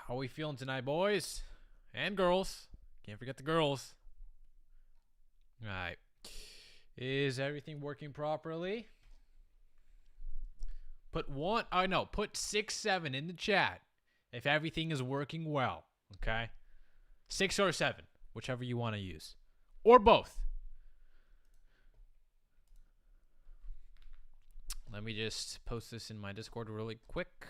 How we feeling tonight, boys and girls? Can't forget the girls. All right. Is everything working properly? Put 6, 7 in the chat if everything is working well. Okay? 6 or 7, whichever you want to use. Or both. Let me just post this in my Discord really quick.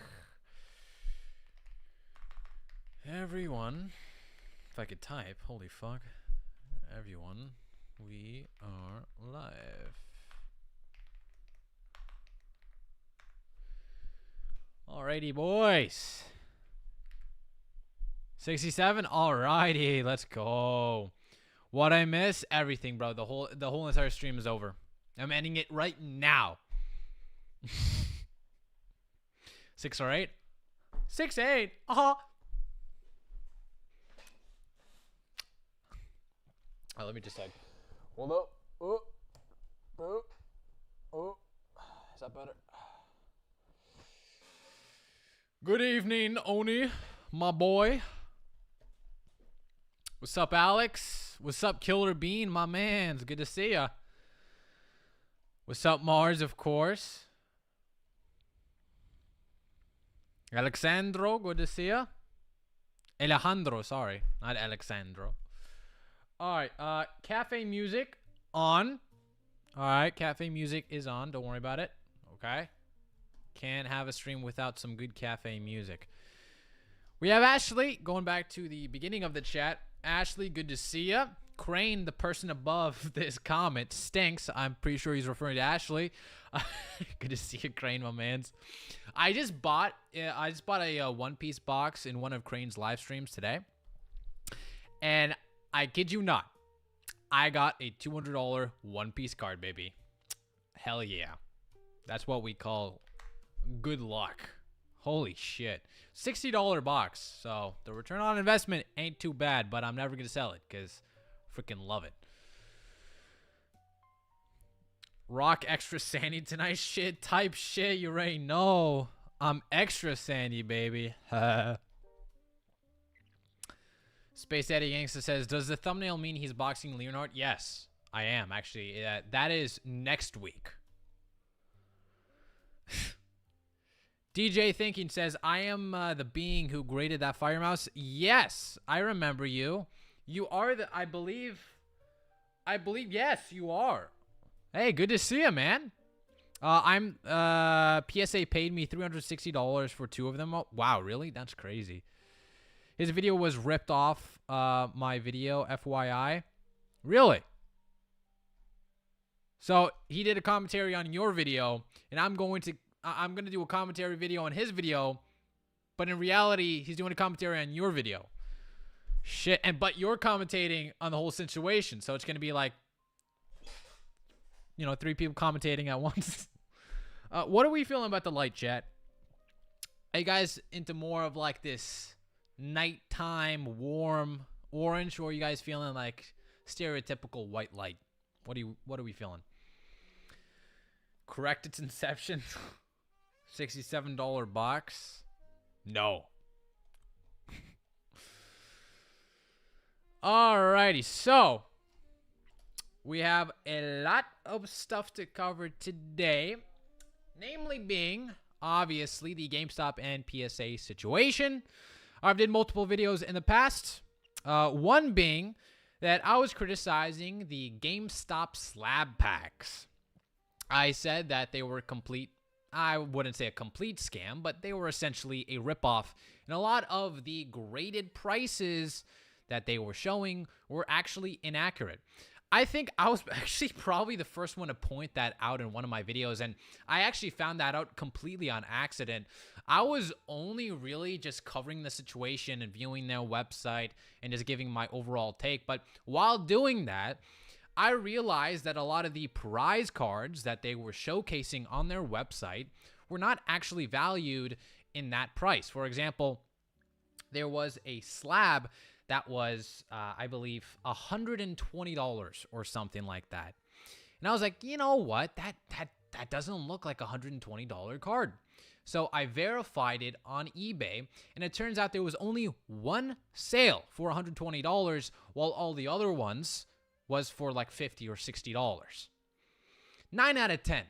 Everyone, if I could type, holy fuck. Everyone, we are live. Alrighty, boys. 67. Alrighty, let's go. What I miss? Everything, bro. The whole entire stream is over. I'm ending it right now. 6 or 8? 6, 8. Oh, let me just like. Hold up. Is that better? Good evening, Oni, my boy. What's up, Alex? What's up, Killer Bean, my man? It's good to see ya. What's up, Mars, of course. Alexandro, good to see ya. Alejandro, sorry, not Alexandro. All right, cafe music on. All right, cafe music is on. Don't worry about it. Okay. Can't have a stream without some good cafe music. We have Ashley going back to the beginning of the chat. Ashley, good to see ya. Crane, the person above this comment, stinks. I'm pretty sure he's referring to Ashley. Good to see you, Crane, my mans. I just bought a One Piece box in one of Crane's live streams today, and I kid you not, I got a $200 One Piece card, baby. Hell yeah. That's what we call good luck. Holy shit. $60 box. So the return on investment ain't too bad, but I'm never going to sell it because I freaking love it. Rock extra sandy tonight shit. Type shit. You already know. I'm extra sandy, baby. Space Eddie Gangsta says, does the thumbnail mean he's boxing Leonard? Yes, I am, actually. That is next week. DJ Thinking says, I am the being who graded that fire mouse. Yes, I remember you. You are the, I believe, yes, you are. Hey, good to see you, man. PSA paid me $360 for 2 of them. Oh, wow, really? That's crazy. His video was ripped off my video, FYI. Really? So he did a commentary on your video, and I'm going to do a commentary video on his video, but in reality, he's doing a commentary on your video. Shit, but you're commentating on the whole situation, so it's gonna be like, 3 people commentating at once. What are we feeling about the light, chat? Are you guys into more of like this nighttime warm orange, or are you guys feeling like stereotypical white light? What are we feeling? Correct its inception. $67 box. No. Alrighty, so we have a lot of stuff to cover today, namely being obviously the GameStop and PSA situation. I've did multiple videos in the past. One being that I was criticizing the GameStop slab packs. I said that they were complete. I wouldn't say a complete scam, but they were essentially a ripoff. And a lot of the graded prices that they were showing were actually inaccurate. I think I was actually probably the first one to point that out in one of my videos, and I actually found that out completely on accident. I was only really just covering the situation and viewing their website and just giving my overall take, but while doing that, I realized that a lot of the prize cards that they were showcasing on their website were not actually valued in that price. For example, there was a slab that was, I believe, $120 or something like that. And I was like, you know what? That that doesn't look like a $120 card. So I verified it on eBay, and it turns out there was only one sale for $120, while all the other ones was for like $50 or $60. 9 out of 10.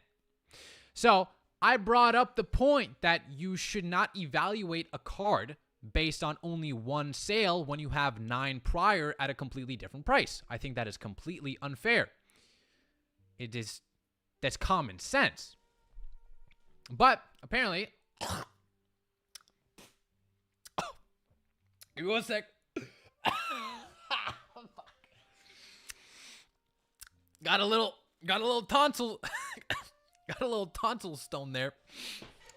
So I brought up the point that you should not evaluate a card based on only one sale when you have 9 prior at a completely different price. I think that is completely unfair. That's common sense. But apparently, give me one sec. Got a little tonsil, got a little tonsil stone there.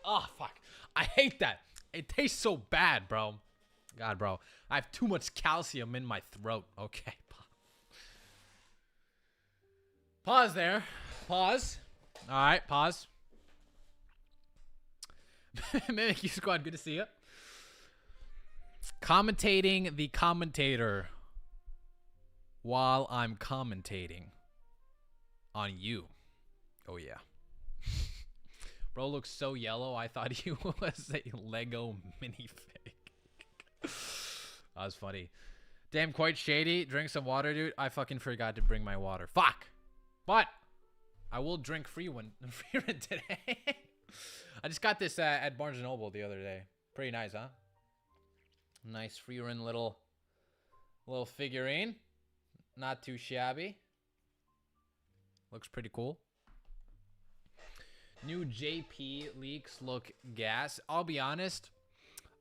Oh fuck! I hate that. It tastes so bad, bro. God, bro, I have too much calcium in my throat. Okay, pause there. Pause. All right, pause. Mimic Squad, good to see you. Commentating the commentator while I'm commentating on you. Oh, yeah. Bro looks so yellow, I thought he was a Lego minifig. That was funny. Damn, quite shady. Drink some water, dude. I fucking forgot to bring my water. Fuck. But I will drink free one today. I just got this at Barnes & Noble the other day. Pretty nice, huh? Nice free-run little figurine. Not too shabby. Looks pretty cool. New JP leaks look gas. I'll be honest,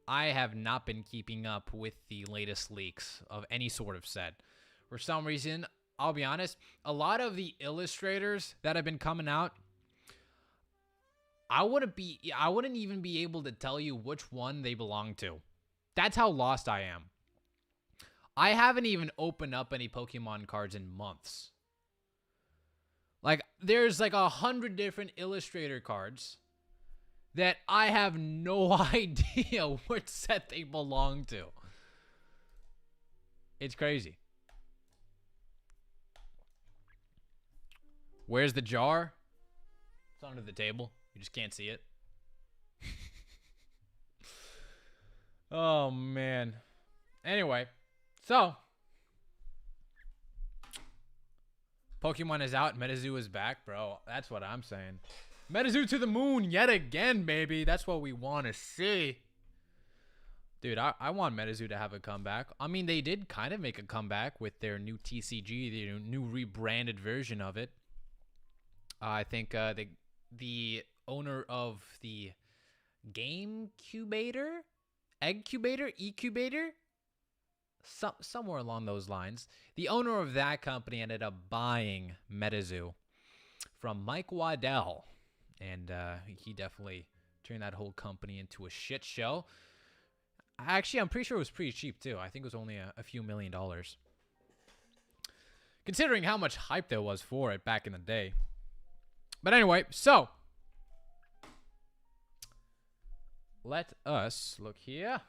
I have not been keeping up with the latest leaks of any sort of set. For some reason, I'll be honest, a lot of the illustrators that have been coming out, I wouldn't even be able to tell you which one they belong to. That's how lost I am. I haven't even opened up any Pokemon cards in months. Like, there's like 100 different illustrator cards that I have no idea which set they belong to. It's crazy. Where's the jar? It's under the table. You just can't see it. Oh, man. Anyway, so Pokemon is out. Metazoo is back, bro. That's what I'm saying. Metazoo to the moon yet again, baby. That's what we want to see. Dude, I want Metazoo to have a comeback. I mean, they did kind of make a comeback with their new TCG, the new rebranded version of it. I think the owner of the GameCubator, Eggcubator, Ecubator, somewhere along those lines. The owner of that company ended up buying Metazoo from Mike Waddell, and he definitely turned that whole company into a shit show. Actually, I'm pretty sure it was pretty cheap too. I think it was only a few $1 million, considering how much hype there was for it back in the day. But anyway, so let us look here.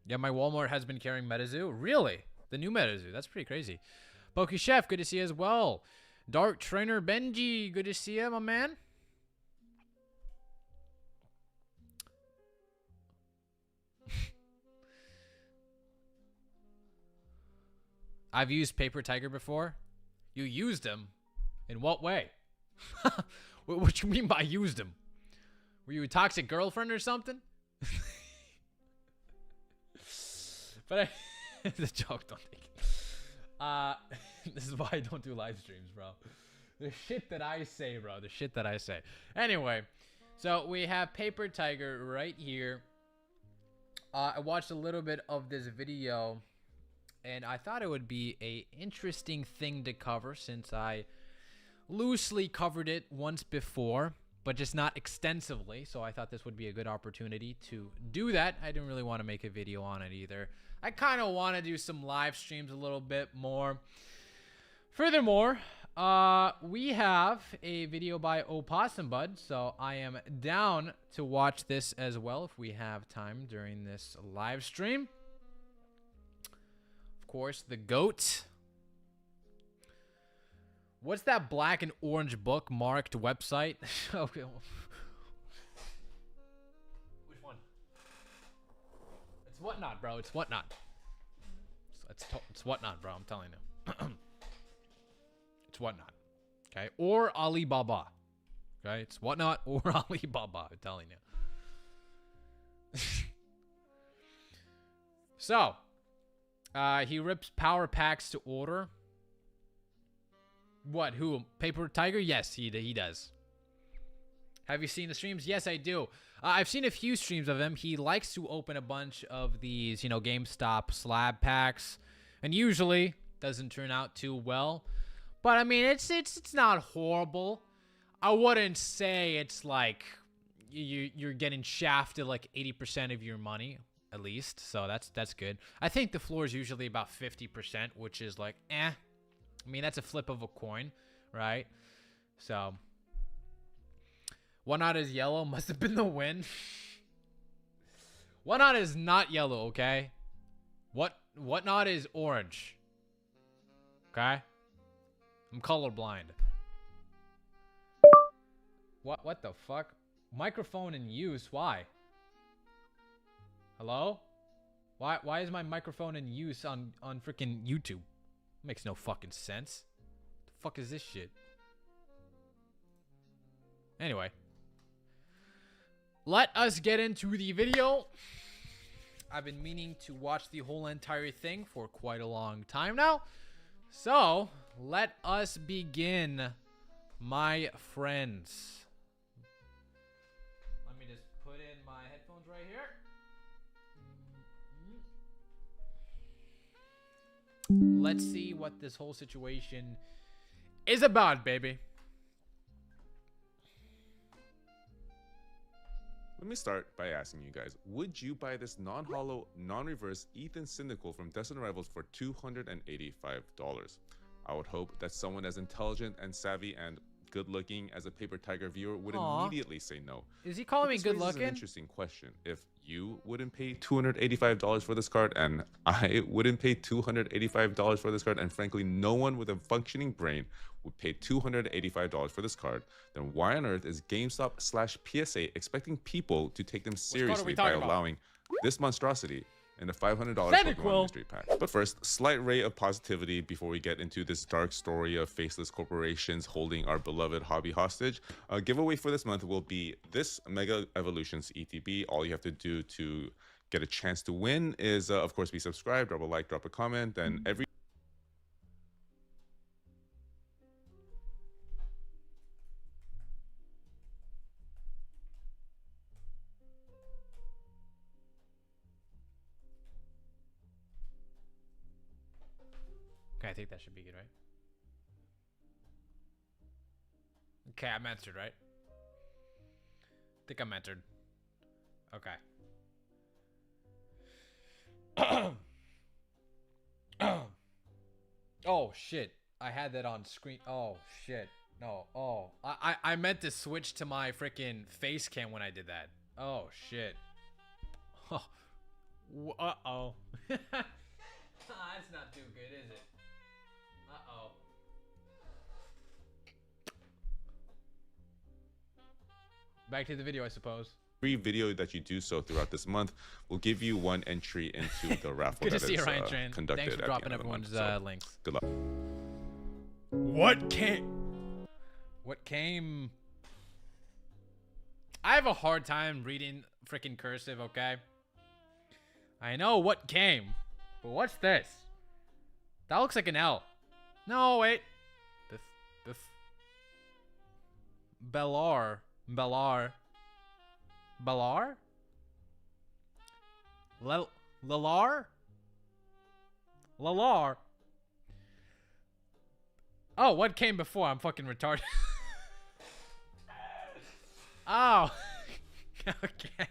Yeah, my Walmart has been carrying Metazoo. Really? The new Metazoo. That's pretty crazy. Poke Chef, good to see you as well. Dark Trainer Benji, good to see you, my man. I've used Paper Tiger before. You used him? In what way? What you mean by used him? Were you a toxic girlfriend or something? But the joke, don't take it. This is why I don't do live streams, bro. The shit that I say, bro. The shit that I say. Anyway, so we have Paper Tiger right here. I watched a little bit of this video, and I thought it would be a interesting thing to cover since I loosely covered it once before, but just not extensively. So I thought this would be a good opportunity to do that. I didn't really want to make a video on it either. I kind of want to do some live streams a little bit more. Furthermore, we have a video by Opossum Bud, so I am down to watch this as well if we have time during this live stream. Of course, the GOAT. What's that black and orange book marked website? Okay. Which one? It's Whatnot, bro. It's Whatnot. It's Whatnot, bro. I'm telling you. It's Whatnot. Okay? Or Alibaba. Okay? It's Whatnot or Alibaba. I'm telling you. So, he rips power packs to order. What? Who? Paper Tiger? Yes, he does. Have you seen the streams? Yes, I do. I've seen a few streams of him. He likes to open a bunch of these, GameStop slab packs, and usually doesn't turn out too well. But I mean, it's not horrible. I wouldn't say it's like you're getting shafted like 80% of your money at least. So that's good. I think the floor is usually about 50%, which is like eh. I mean, that's a flip of a coin, right? So, Whatnot is yellow. Must have been the win. Whatnot is not yellow, okay? Whatnot is orange. Okay? I'm colorblind. What the fuck? Microphone in use. Why? Hello? Why is my microphone in use on freaking YouTube? Makes no fucking sense. The fuck is this shit? Anyway. Let us get into the video. I've been meaning to watch the whole entire thing for quite a long time now. So, let us begin, my friends. Let me just put in my headphones right here. Let's see what this whole situation is about, baby. Let me start by asking you guys, would you buy this non-hollow, non-reverse Ethan Cynical from Destined Rivals for $285? I would hope that someone as intelligent and savvy and good-looking as a Paper Tiger viewer would immediately say no. Is he calling me good-looking? This is an interesting question. If you wouldn't pay $285 for this card, and I wouldn't pay $285 for this card, and frankly, no one with a functioning brain would pay $285 for this card, then why on earth is GameStop/PSA expecting people to take them seriously by allowing this monstrosity in a $500 Pokemon mystery pack? But first, slight ray of positivity before we get into this dark story of faceless corporations holding our beloved hobby hostage. A giveaway for this month will be this Mega Evolutions ETB. All you have to do to get a chance to win is, of course, be subscribed, drop a like, drop a comment, and every... Okay, I think that should be good, right? Okay, I'm answered, right? I think I'm answered. Okay. Oh, shit. I had that on screen. Oh, shit. No. Oh. I meant to switch to my freaking face cam when I did that. Oh, shit. Oh. Uh-oh. That's not too good, is it? Uh-oh. Back to the video, I suppose. Every video that you do so throughout this month will give you one entry into the raffle Good that to see is you, Ryan Tran. conducted. Thanks for dropping everyone's links. Good luck. What came? I have a hard time reading freaking cursive, okay? I know what came, but what's this? That looks like an L. No, wait. Bellar. Lalar? Oh, what came before? I'm fucking retarded. Oh. Okay.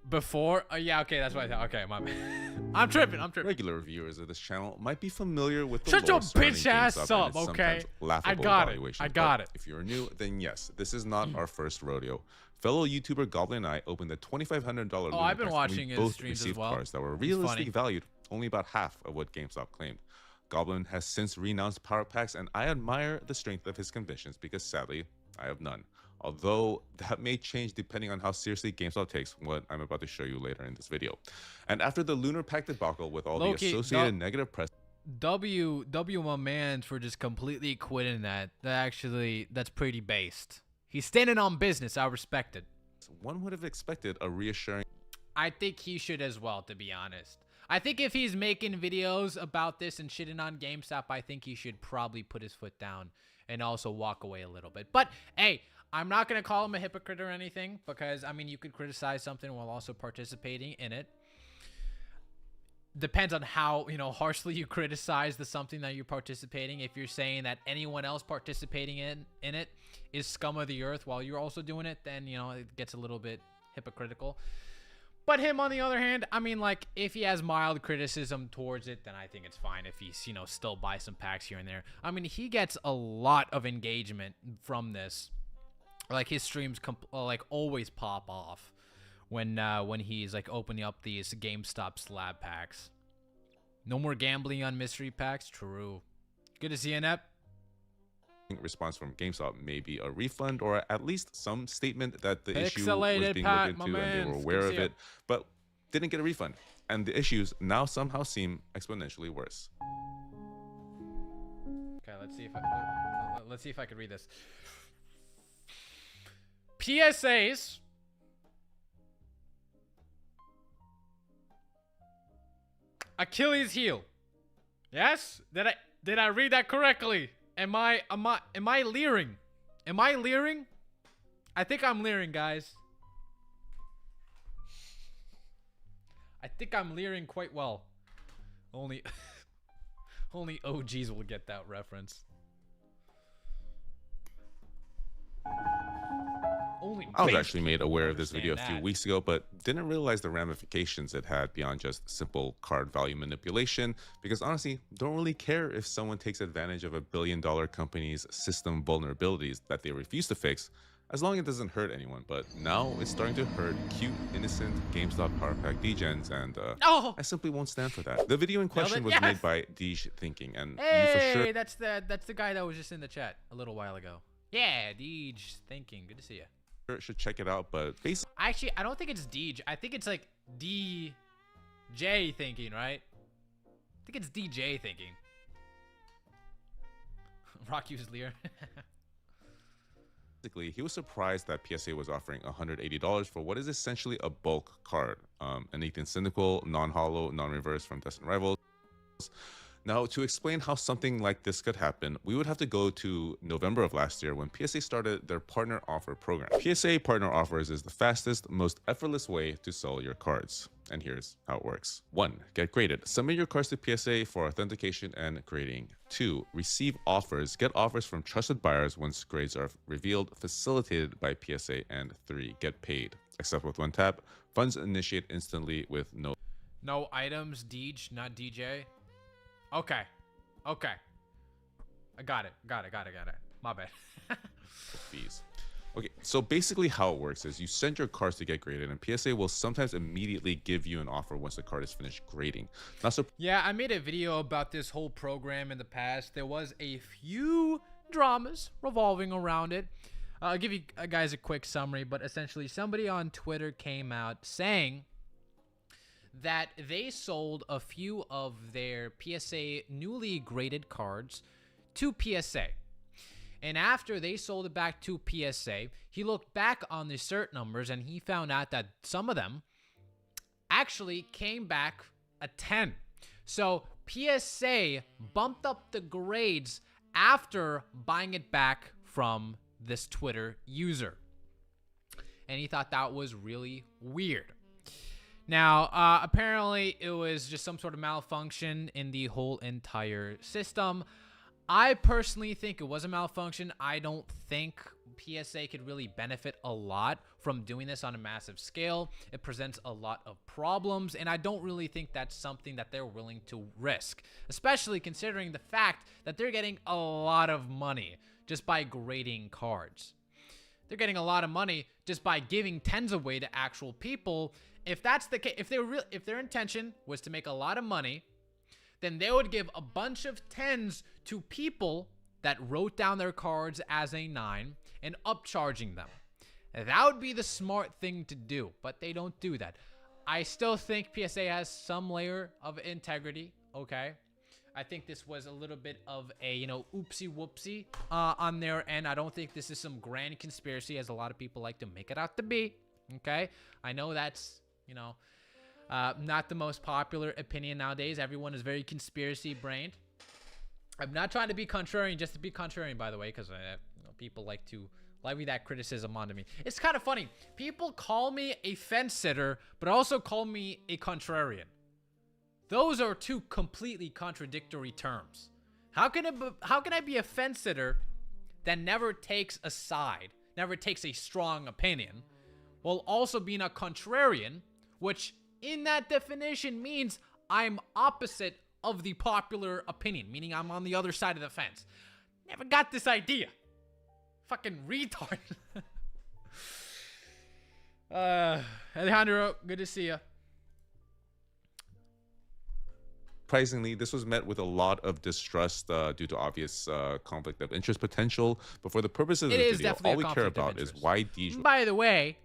Before? Oh, yeah, okay, that's what I thought. Okay, my bad. I'm tripping. Regular viewers of this channel might be familiar with the Shut your lore surrounding bitch ass GameStop and up, its okay? sometimes laughable valuations. I got it. If you're new, then yes, this is not our first rodeo. Fellow YouTuber Goblin and I opened the $2,500 I've been watching his both streams as received well. cards that were realistically valued only about half of what GameStop claimed. Goblin has since renounced power packs, and I admire the strength of his convictions because sadly, I have none. Although that may change depending on how seriously GameStop takes what I'm about to show you later in this video. And after the Lunar Pack debacle with all Low-key, the associated negative press, W my man for just completely quitting that. That's pretty based. He's standing on business. I respect it. one would have expected a reassuring. I think he should as well, to be honest. I think if he's making videos about this and shitting on GameStop, I think he should probably put his foot down and also walk away a little bit. But, hey, I'm not going to call him a hypocrite or anything because, I mean, you could criticize something while also participating in it. Depends on how, harshly you criticize the something that you're participating. If you're saying that anyone else participating in it is scum of the earth while you're also doing it, then, it gets a little bit hypocritical. But him, on the other hand, I mean, like, if he has mild criticism towards it, then I think it's fine if he's, still buy some packs here and there. I mean, he gets a lot of engagement from this. Like, his streams, like, always pop off when he's, like, opening up these GameStop slab packs. No more gambling on mystery packs. True. Good to see you, Nep. Response from GameStop may be a refund or at least some statement that the issue was Pixelated being Pat, looked into my and they man. were aware Good to of see it, but didn't get a refund. And the issues now somehow seem exponentially worse. Okay, let's see if I can read this. PSAs Achilles heel. Yes? Did I read that correctly? Am I leering? Am I leering? I think I'm leering, guys. I think I'm leering quite well. Only OGs will get that reference. I was actually made aware of this video a few weeks ago, but didn't realize the ramifications it had beyond just simple card value manipulation, because honestly, don't really care if someone takes advantage of a billion-dollar company's system vulnerabilities that they refuse to fix, as long as it doesn't hurt anyone. But now it's starting to hurt cute, innocent GameStop Power Pack degens, and I simply won't stand for that. The video in question was made by Deej Thinking, and you for sure... that's the guy that was just in the chat a little while ago. Yeah, Deej Thinking. Good to see you. Should check it out, but basically, actually, I don't think it's Deej. I think it's like DJ Thinking, right? I think it's DJ Thinking. Rock uses Lear. Basically, he was surprised that PSA was offering $180 for what is essentially a bulk card, an Ethan Cynical, non-hollow, non-reverse from Destined Rivals. Now, to explain how something like this could happen, we would have to go to November of last year when PSA started their partner offer program. PSA partner offers is the fastest, most effortless way to sell your cards. And here's how it works. 1. Get graded. Submit your cards to PSA for authentication and grading. 2. Receive offers. Get offers from trusted buyers once grades are revealed, facilitated by PSA. And 3. Get paid. Except with one tap. Funds initiate instantly with no items. Deej, not DJ. Okay. I got it. My bad. fees. Okay, so basically how it works is you send your cards to get graded, and PSA will sometimes immediately give you an offer once the card is finished grading. Yeah, I made a video about this whole program in the past. There was a few dramas revolving around it. I'll give you guys a quick summary, but essentially somebody on Twitter came out saying that they sold a few of their PSA newly graded cards to PSA. And after they sold it back to PSA, he looked back on the cert numbers and he found out that some of them actually came back a 10. So PSA bumped up the grades after buying it back from this Twitter user. And he thought that was really weird. Now, apparently it was just some sort of malfunction in the whole entire system. I personally think it was a malfunction. I don't think PSA could really benefit a lot from doing this on a massive scale. It presents a lot of problems, and I don't really think that's something that they're willing to risk, especially considering the fact that they're getting a lot of money just by grading cards. They're getting a lot of money just by giving tens away to actual people. If that's the case, if their intention was to make a lot of money, then they would give a bunch of 10s to people that wrote down their cards as a 9 and upcharging them. That would be the smart thing to do, but they don't do that. I still think PSA has some layer of integrity, okay? I think this was a little bit of a, you know, oopsie whoopsie on their end. I don't think this is some grand conspiracy as a lot of people like to make it out to be, okay? I know that's, you know, not the most popular opinion nowadays. Everyone is very conspiracy-brained. I'm not trying to be contrarian just to be contrarian, by the way, because you know, people like to levy that criticism onto me. It's kind of funny. People call me a fence sitter, but also call me a contrarian. Those are two completely contradictory terms. How can I be a fence sitter that never takes a side, never takes a strong opinion, while also being a contrarian, which in that definition means I'm opposite of the popular opinion, meaning I'm on the other side of the fence. Never got this idea. Fucking retard. Alejandro, good to see you. Surprisingly, this was met with a lot of distrust due to obvious conflict of interest potential. But for the purposes of the video, all we care about is why Deej. By the way,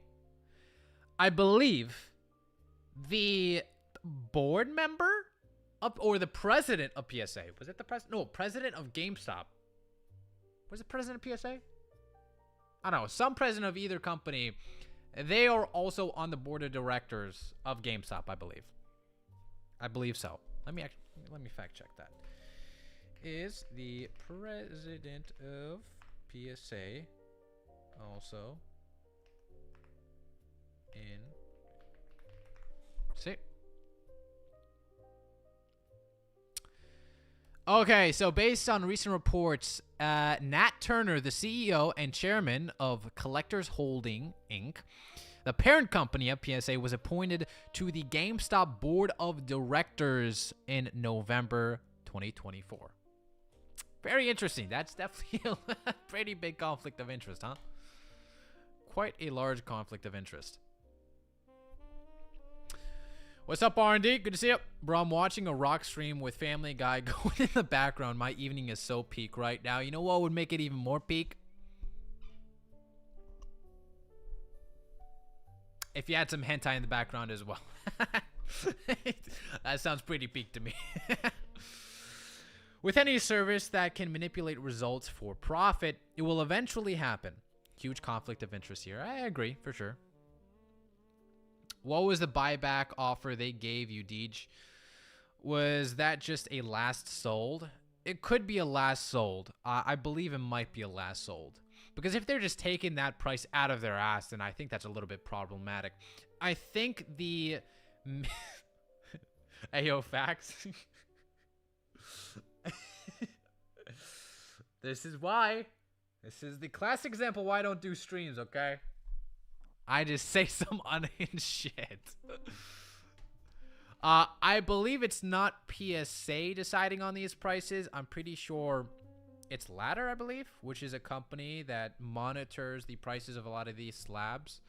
I believe the board member or the president of PSA, was it the president? No, president of GameStop. Was it president of PSA? I don't know. Some president of either company. They are also on the board of directors of GameStop, I believe. I believe so. Let me fact check that. Is the president of PSA also in? See. Okay, so based on recent reports, Nat Turner, the CEO and chairman of Collectors Holding, Inc., the parent company of PSA, was appointed to the GameStop board of directors in November 2024. Very interesting. That's definitely a pretty big conflict of interest, huh? Quite a large conflict of interest. What's up, R&D? Good to see you. Bro, I'm watching a rock stream with Family Guy going in the background. My evening is so peak right now. You know what would make it even more peak? If you had some hentai in the background as well. That sounds pretty peak to me. With any service that can manipulate results for profit, it will eventually happen. Huge conflict of interest here. I agree, for sure. What was the buyback offer they gave you, Deej? Was that just a last sold? It could be a last sold. I believe it might be a last sold. Because if they're just taking that price out of their ass, then I think that's a little bit problematic. I think the... Ayo, facts. This is why. This is the classic example why I don't do streams, okay? I just say some unhinged shit. I believe it's not PSA deciding on these prices. I'm pretty sure it's Ladder, I believe, which is a company that monitors the prices of a lot of these slabs.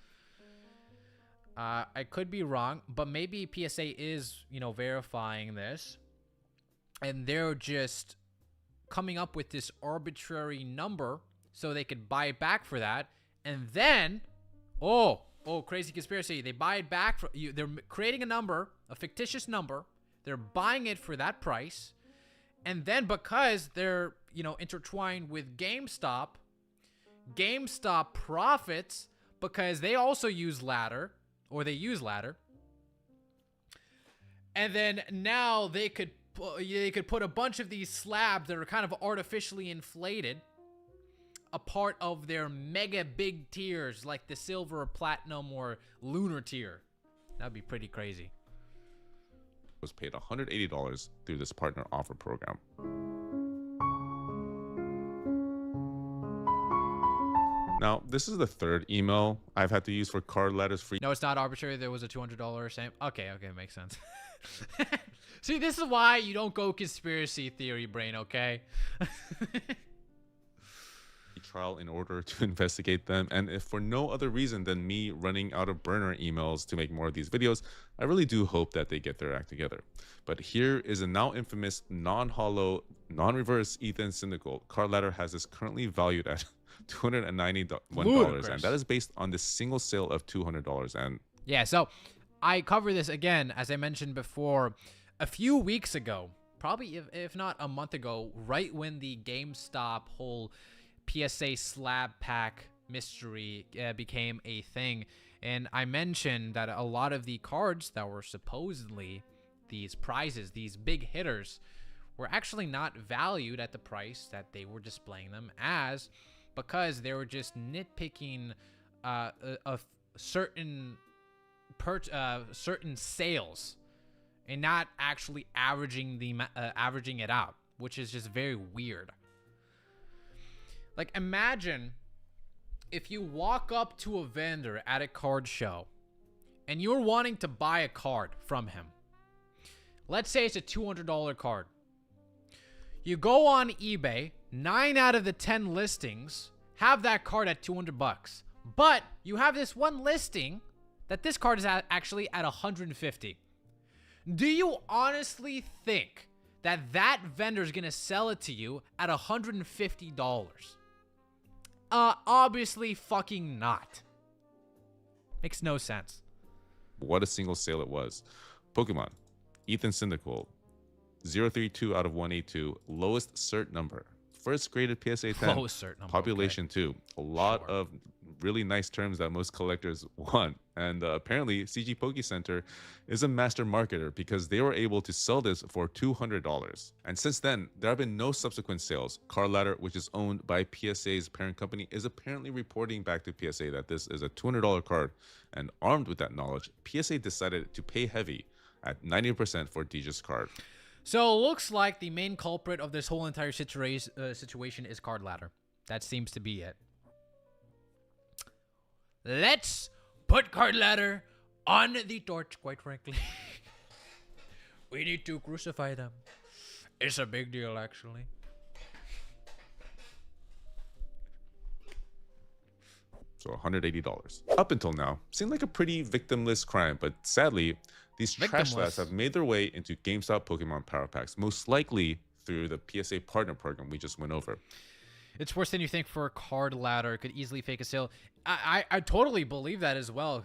I could be wrong, but maybe PSA is, you know, verifying this. And they're just coming up with this arbitrary number so they could buy it back for that. And then... Oh, crazy conspiracy. They buy it back for you. They're creating a number, a fictitious number. They're buying it for that price. And then because they're, you know, intertwined with GameStop, GameStop profits because they also use Ladder, or they use Ladder. And then now they could put a bunch of these slabs that are kind of artificially inflated, a part of their mega big tiers like the silver, platinum, or lunar tier. That'd be pretty crazy. Was paid $180 through this partner offer program. Now, this is the third email I've had to use for card letters free. No, it's not arbitrary. There was a $200 same. Okay, makes sense. See, this is why you don't go conspiracy theory brain, okay? trial in order to investigate them. And if for no other reason than me running out of burner emails to make more of these videos, I really do hope that they get their act together. But here is a now infamous non-hollow, non-reverse Ethan Syndical. Card Ladder has this currently valued at $291, and that is based on the single sale of $200. And yeah, so I covered this again, as I mentioned before, a few weeks ago, probably if not a month ago, right when the GameStop whole PSA slab pack mystery became a thing. And I mentioned that a lot of the cards that were supposedly these prizes, these big hitters, were actually not valued at the price that they were displaying them as, because they were just nitpicking of certain certain sales and not actually averaging it out, which is just very weird. Like, imagine if you walk up to a vendor at a card show and you're wanting to buy a card from him. Let's say it's a $200 card. You go on eBay, 9 out of the 10 listings have that card at $200, but you have this one listing that this card is actually at $150. Do you honestly think that that vendor is going to sell it to you at $150? Obviously fucking not. Makes no sense. what a single sale it was. Pokemon, Ethan Syndical, 032 out of 182, lowest cert number. First graded PSA 10. Lowest cert number. Population okay. 2. A lot of really nice terms that most collectors want. And apparently, CG Poke Center is a master marketer because they were able to sell this for $200. And since then, there have been no subsequent sales. Card Ladder, which is owned by PSA's parent company, is apparently reporting back to PSA that this is a $200 card. And armed with that knowledge, PSA decided to pay heavy at 90% for DJ's card. So it looks like the main culprit of this whole entire situation is Card Ladder. That seems to be it. Let's put Card Ladder on the torch, quite frankly. We need to crucify them. It's a big deal, actually. So $180. Up until now, seemed like a pretty victimless crime, but sadly, these trash lads have made their way into GameStop Pokemon Power Packs, most likely through the PSA partner program we just went over. It's worse than you think for a Card Ladder. It could easily fake a sale. I totally believe that as well.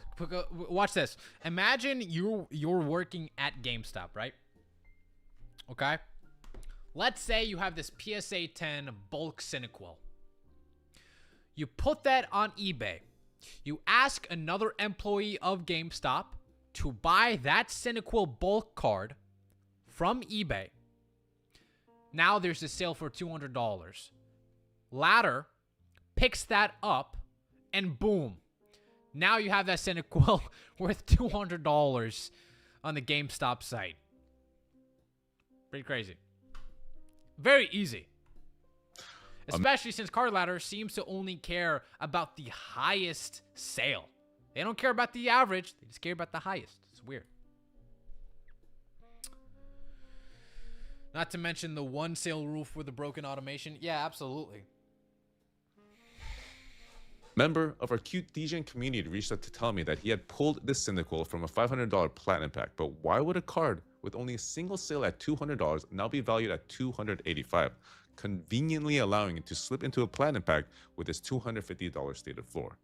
Watch this. Imagine you're working at GameStop, right? Okay. Let's say you have this PSA 10 bulk Cyndaquil. You put that on eBay. You ask another employee of GameStop to buy that Cyndaquil bulk card from eBay. Now there's a sale for $200. Ladder picks that up, and boom. Now you have that Cyndaquil worth $200 on the GameStop site. Pretty crazy. Very easy. Especially since Card Ladder seems to only care about the highest sale. They don't care about the average. They just care about the highest. It's weird. Not to mention the one sale roof with the broken automation. Yeah, absolutely. Member of our cute DJing community reached out to tell me that he had pulled this Cyndaquil from a $500 platinum pack. But why would a card with only a single sale at $200 now be valued at $285? Conveniently allowing it to slip into a platinum pack with its $250 stated floor.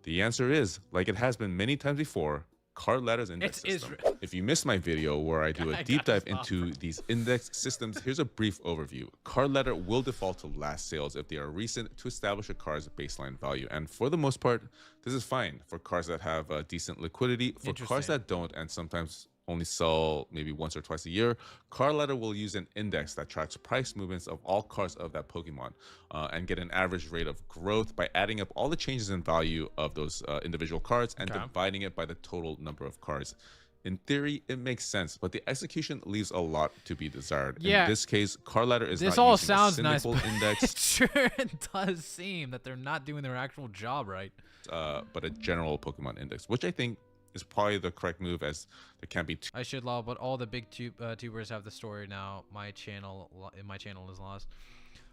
The answer is, like it has been many times before, Card Ladder's index system. If you missed my video where I do a deep dive into these index systems, here's a brief overview. Card Ladder will default to last sales if they are recent to establish a card's baseline value. And for the most part, this is fine for cards that have decent liquidity. For cards that don't and sometimes only sell maybe once or twice a year, Card Ladder will use an index that tracks price movements of all cards of that Pokemon and get an average rate of growth by adding up all the changes in value of those individual cards and dividing it by the total number of cards. In theory, it makes sense, but the execution leaves a lot to be desired. Yeah. In this case, Card Ladder is this not all using sounds a nice, Cyndaquil index. It sure does seem that they're not doing their actual job right. But a general Pokemon index, which I think is probably the correct move, as there can't be I should law, but all the big tubers have the story now. My channel is lost.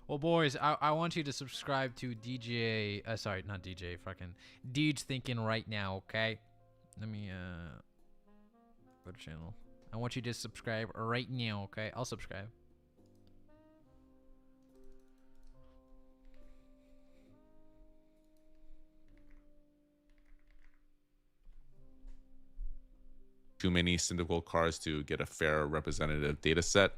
Well, boys, I want you to subscribe to DJ. Sorry, not DJ. Fucking Deej Thinking right now. Okay. Let me go to channel. I want you to subscribe right now. Okay, I'll subscribe. Too many Cyndaquil cards to get a fair representative data set.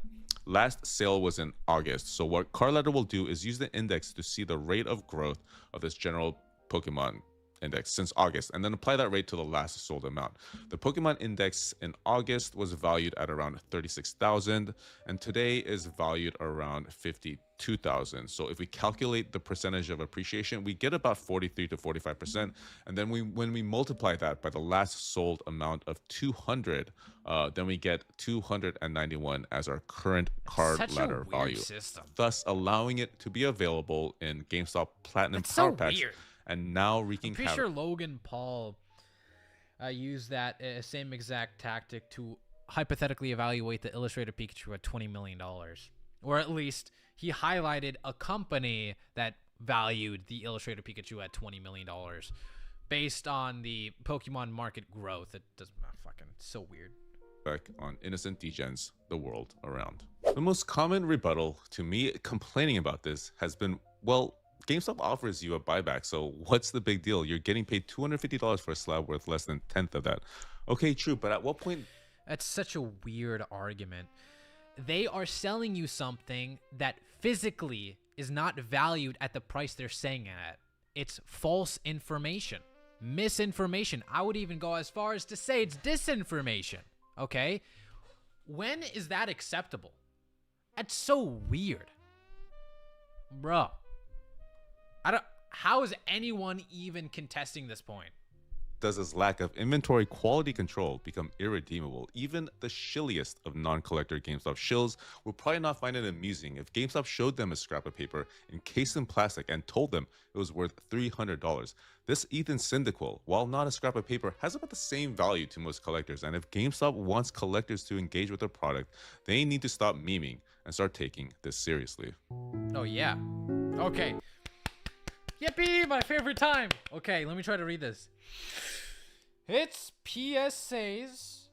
Last sale was in August, so what Card Ladder will do is use the index to see the rate of growth of this general Pokemon index since August, and then apply that rate to the last sold amount. The Pokemon index in August was valued at around 36,000, and today is valued around 52,000. So if we calculate the percentage of appreciation, we get about 43 to 45%. And then when we multiply that by the last sold amount of 200, then we get 291 as our current Card Ladder value, thus allowing it to be available in GameStop Platinum Power Packs. Weird. And now wreaking I'm pretty sure Logan Paul used that same exact tactic to hypothetically evaluate the Illustrated Pikachu at $20 million. Or at least he highlighted a company that valued the Illustrated Pikachu at $20 million based on the Pokemon market growth. It doesn't fucking so weird. On innocent degens the world around. The most common rebuttal to me complaining about this has been, well, GameStop offers you a buyback, so what's the big deal? You're getting paid $250 for a slab worth less than a tenth of that. Okay, true, but at what point? That's such a weird argument. They are selling you something that physically is not valued at the price they're saying it at. It's false information, misinformation. I would even go as far as to say it's disinformation, okay? When is that acceptable? That's so weird. Bro. How is anyone even contesting this point? Does this lack of inventory quality control become irredeemable? Even the shilliest of non-collector GameStop shills will probably not find it amusing if GameStop showed them a scrap of paper encased in plastic and told them it was worth $300. This Ethan Cyndaquil, while not a scrap of paper, has about the same value to most collectors, and if GameStop wants collectors to engage with their product, they need to stop memeing and start taking this seriously. Oh yeah. Okay. Yippee, my favorite time. Okay, let me try to read this. It's PSA's.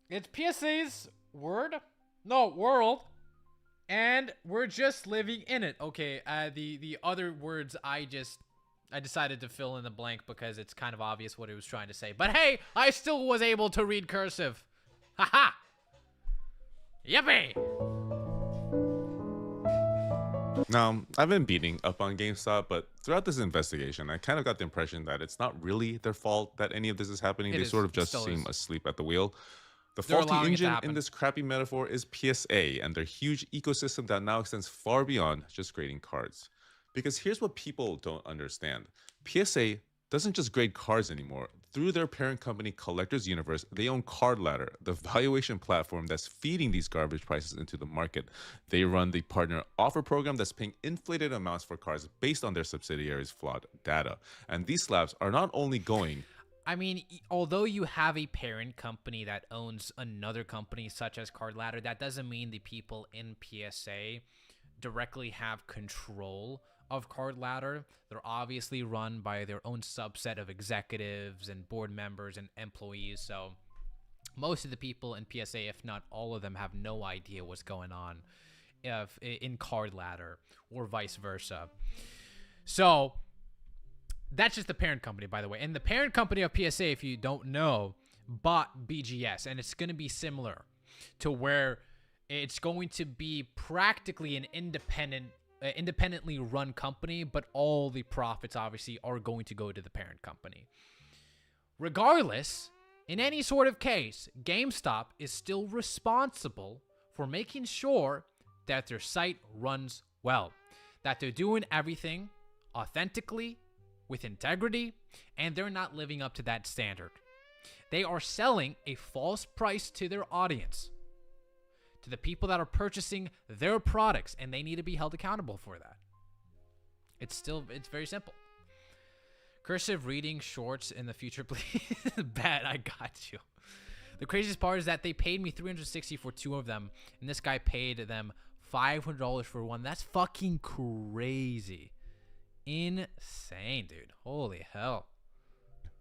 It's PSA's world, and we're just living in it. Okay, the other words I decided to fill in the blank because it's kind of obvious what it was trying to say. But hey, I still was able to read cursive. Haha. Yippee. Now, I've been beating up on GameStop, but throughout this investigation, I kind of got the impression that it's not really their fault that any of this is happening. They sort of just seem asleep at the wheel. The faulty engine in this crappy metaphor is PSA and their huge ecosystem that now extends far beyond just grading cards. Because here's what people don't understand. PSA doesn't just grade cards anymore. Through their parent company, Collectors Universe, they own Card Ladder, the valuation platform that's feeding these garbage prices into the market. They run the partner offer program that's paying inflated amounts for cards based on their subsidiaries' flawed data. And these slabs are not only going... I mean, although you have a parent company that owns another company such as Card Ladder, that doesn't mean the people in PSA directly have control of Card Ladder. They're obviously run by their own subset of executives and board members and employees, so most of the people in PSA, if not all of them, have no idea what's going on in Card Ladder or vice versa. So that's just the parent company, by the way. And the parent company of PSA, if you don't know, bought BGS, and it's going to be similar to where it's going to be practically an independently run company, but all the profits obviously are going to go to the parent company. Regardless, in any sort of case, GameStop is still responsible for making sure that their site runs well, that they're doing everything authentically, with integrity, and they're not living up to that standard. They are selling a false price to their audience, to the people that are purchasing their products, and they need to be held accountable for that. It's very simple. Cursive reading shorts in the future, please. Bet, I got you. The craziest part is that they paid me $360 for 2 of them, and this guy paid them $500 for one. That's fucking crazy. Insane, dude. Holy hell.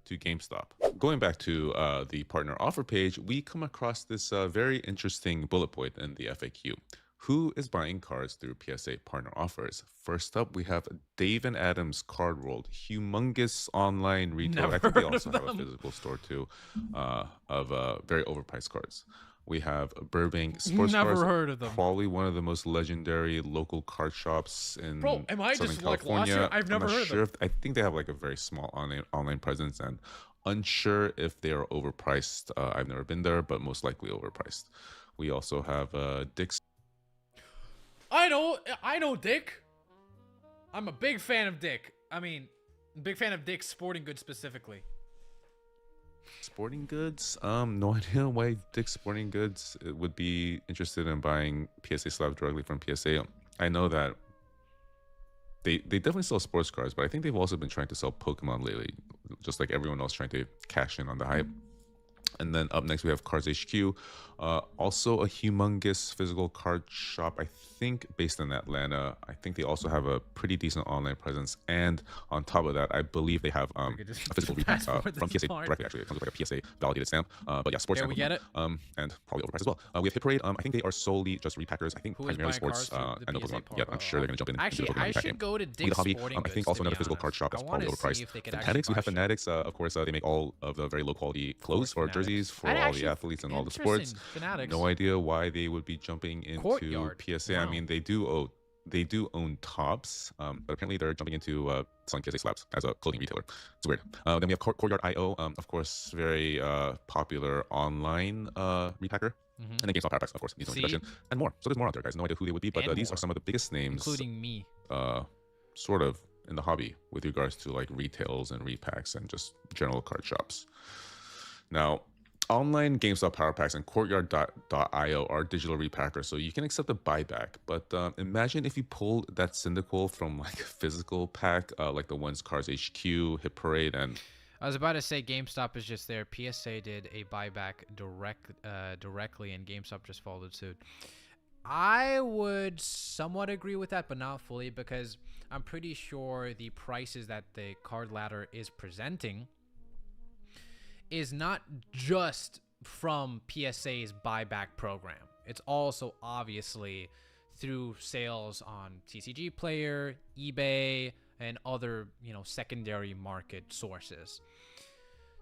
To GameStop. Going back to the partner offer page, we come across this very interesting bullet point in the FAQ. Who is buying cards through PSA partner offers? First up, we have Dave and Adam's Card World, humongous online retailer. Never I think they heard also of have a them. physical store too, of very overpriced cards. We have Burbank Sports Never Cards, heard of them. probably one of the most legendary local card shops in Bro, am I Southern just like lost California. here? I've I'm never not heard of sure them. I think they have like a very small online presence, and unsure if they are overpriced. I've never been there, but most likely overpriced. We also have Dick's. I know Dick. I'm a big fan of Dick. I mean, big fan of Dick's Sporting Goods specifically. Sporting Goods. No idea why Dick's Sporting Goods would be interested in buying PSA slabs directly from PSA. I know that they definitely sell sports cards, but I think they've also been trying to sell Pokemon lately, just like everyone else trying to cash in on the hype. And then up next we have Cards HQ, also a humongous physical card shop, I think based in Atlanta. I think they also have a pretty decent online presence, and on top of that, I believe they have a physical repack from PSA directly. Actually, it comes with like a PSA validated stamp. But yeah, sports. There we get it. And probably overpriced as well. We have Hit Parade. I think they are solely just repackers. I think Who is primarily buying sports cards through and no the PSA Pokemon. Yeah, I'm sure they're gonna jump in. Actually, into the Pokemon I repacking. should go to We have Dick's Hobby. Sporting I Goods. think also to be another physical card honest. shop that's I probably wanna overpriced. see if they could actually Fanatics. We have buy shit. Fanatics. Of course, they make all of the very low quality clothes or Fanatics. jerseys for I'd all the actually- athletes and all the interesting, sports. Fanatics. No idea why they would be jumping into Courtyard. PSA. I Wow. mean, they do own Tops, but apparently they're jumping into selling PSA slabs as a clothing retailer. It's weird. Then we have Courtyard IO, of course, very popular online repacker. And then GameStop Power Packs, of course, needs no introduction, and more. So there's more out there, guys. No idea who they would be, but And these more. are some of the biggest names, Including me. sort of in the hobby with regards to like retails and repacks and just general card shops. Now, online GameStop Power Packs and Courtyard.io are digital repackers, so you can accept a buyback. But imagine if you pulled that Syndical from like a physical pack, like the ones Cards HQ, Hit Parade, and I was about to say GameStop is just there. PSA did a buyback directly, and GameStop just followed suit. I would somewhat agree with that, but not fully, because I'm pretty sure the prices that the card ladder is presenting is not just from PSA's buyback program. It's also obviously through sales on TCG Player, eBay, and other, secondary market sources.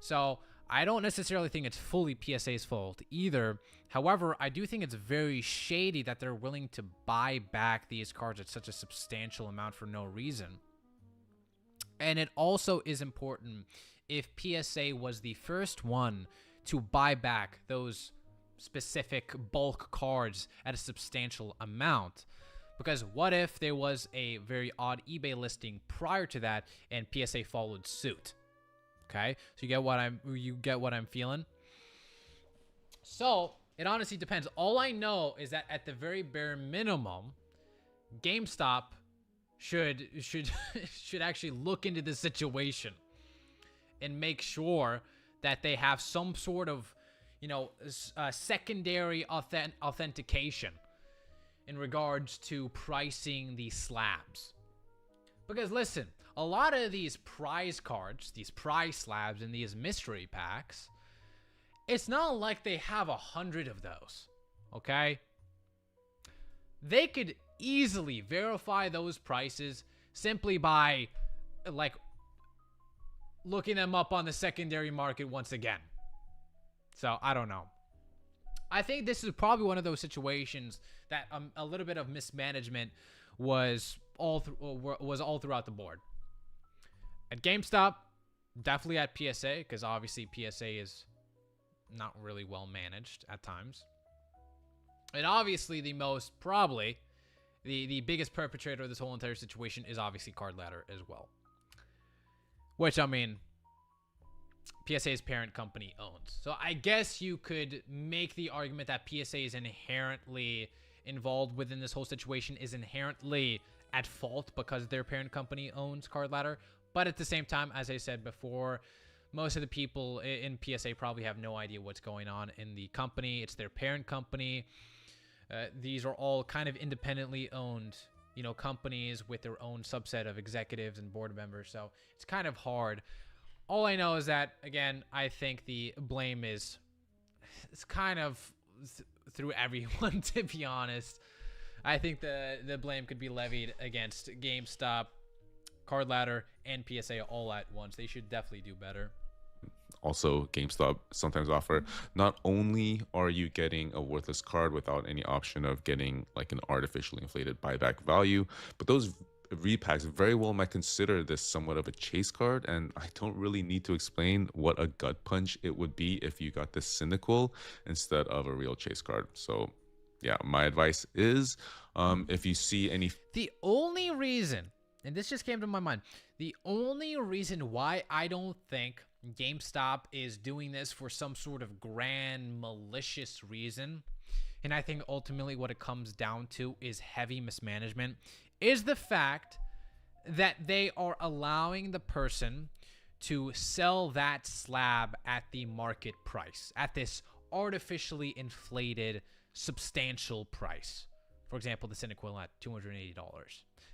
So I don't necessarily think it's fully PSA's fault either. However, I do think it's very shady that they're willing to buy back these cards at such a substantial amount for no reason. And it also is important if PSA was the first one to buy back those specific bulk cards at a substantial amount. Because what if there was a very odd eBay listing prior to that and PSA followed suit? Okay, so you get what I'm feeling. So it honestly depends. All I know is that at the very bare minimum, GameStop should actually look into the situation and make sure that they have some sort of secondary authentication in regards to pricing these slabs. Because listen, a lot of these prize cards, these prize slabs, and these mystery packs, it's not like they have 100 of those, okay? They could easily verify those prices simply by, looking them up on the secondary market once again. So, I don't know. I think this is probably one of those situations that a little bit of mismanagement was all throughout the board. At GameStop, definitely at PSA, because obviously PSA is not really well managed at times. And obviously the biggest perpetrator of this whole entire situation is obviously Card Ladder as well. Which, I mean, PSA's parent company owns. So I guess you could make the argument that PSA is inherently involved within this whole situation, is inherently at fault because their parent company owns Card Ladder. But at the same time, as I said before, most of the people in PSA probably have no idea what's going on in the company. It's their parent company. These are all kind of independently owned, you know, companies with their own subset of executives and board members. So it's kind of hard. All I know is that, again, I think the blame is, it's kind of through everyone, to be honest. I think the blame could be levied against GameStop, Card Ladder, and PSA all at once. They should definitely do better. Also, GameStop sometimes offer, not only are you getting a worthless card without any option of getting like an artificially inflated buyback value, but those repacks very well might consider this somewhat of a chase card, and I don't really need to explain what a gut punch it would be if you got this cynical instead of a real chase card. So yeah, my advice is, if you see any... The only reason, and this just came to my mind, the only reason why I don't think GameStop is doing this for some sort of grand malicious reason, and I think ultimately what it comes down to is heavy mismanagement, is the fact that they are allowing the person to sell that slab at the market price, at this artificially inflated substantial price. For example, the Cynical at $280.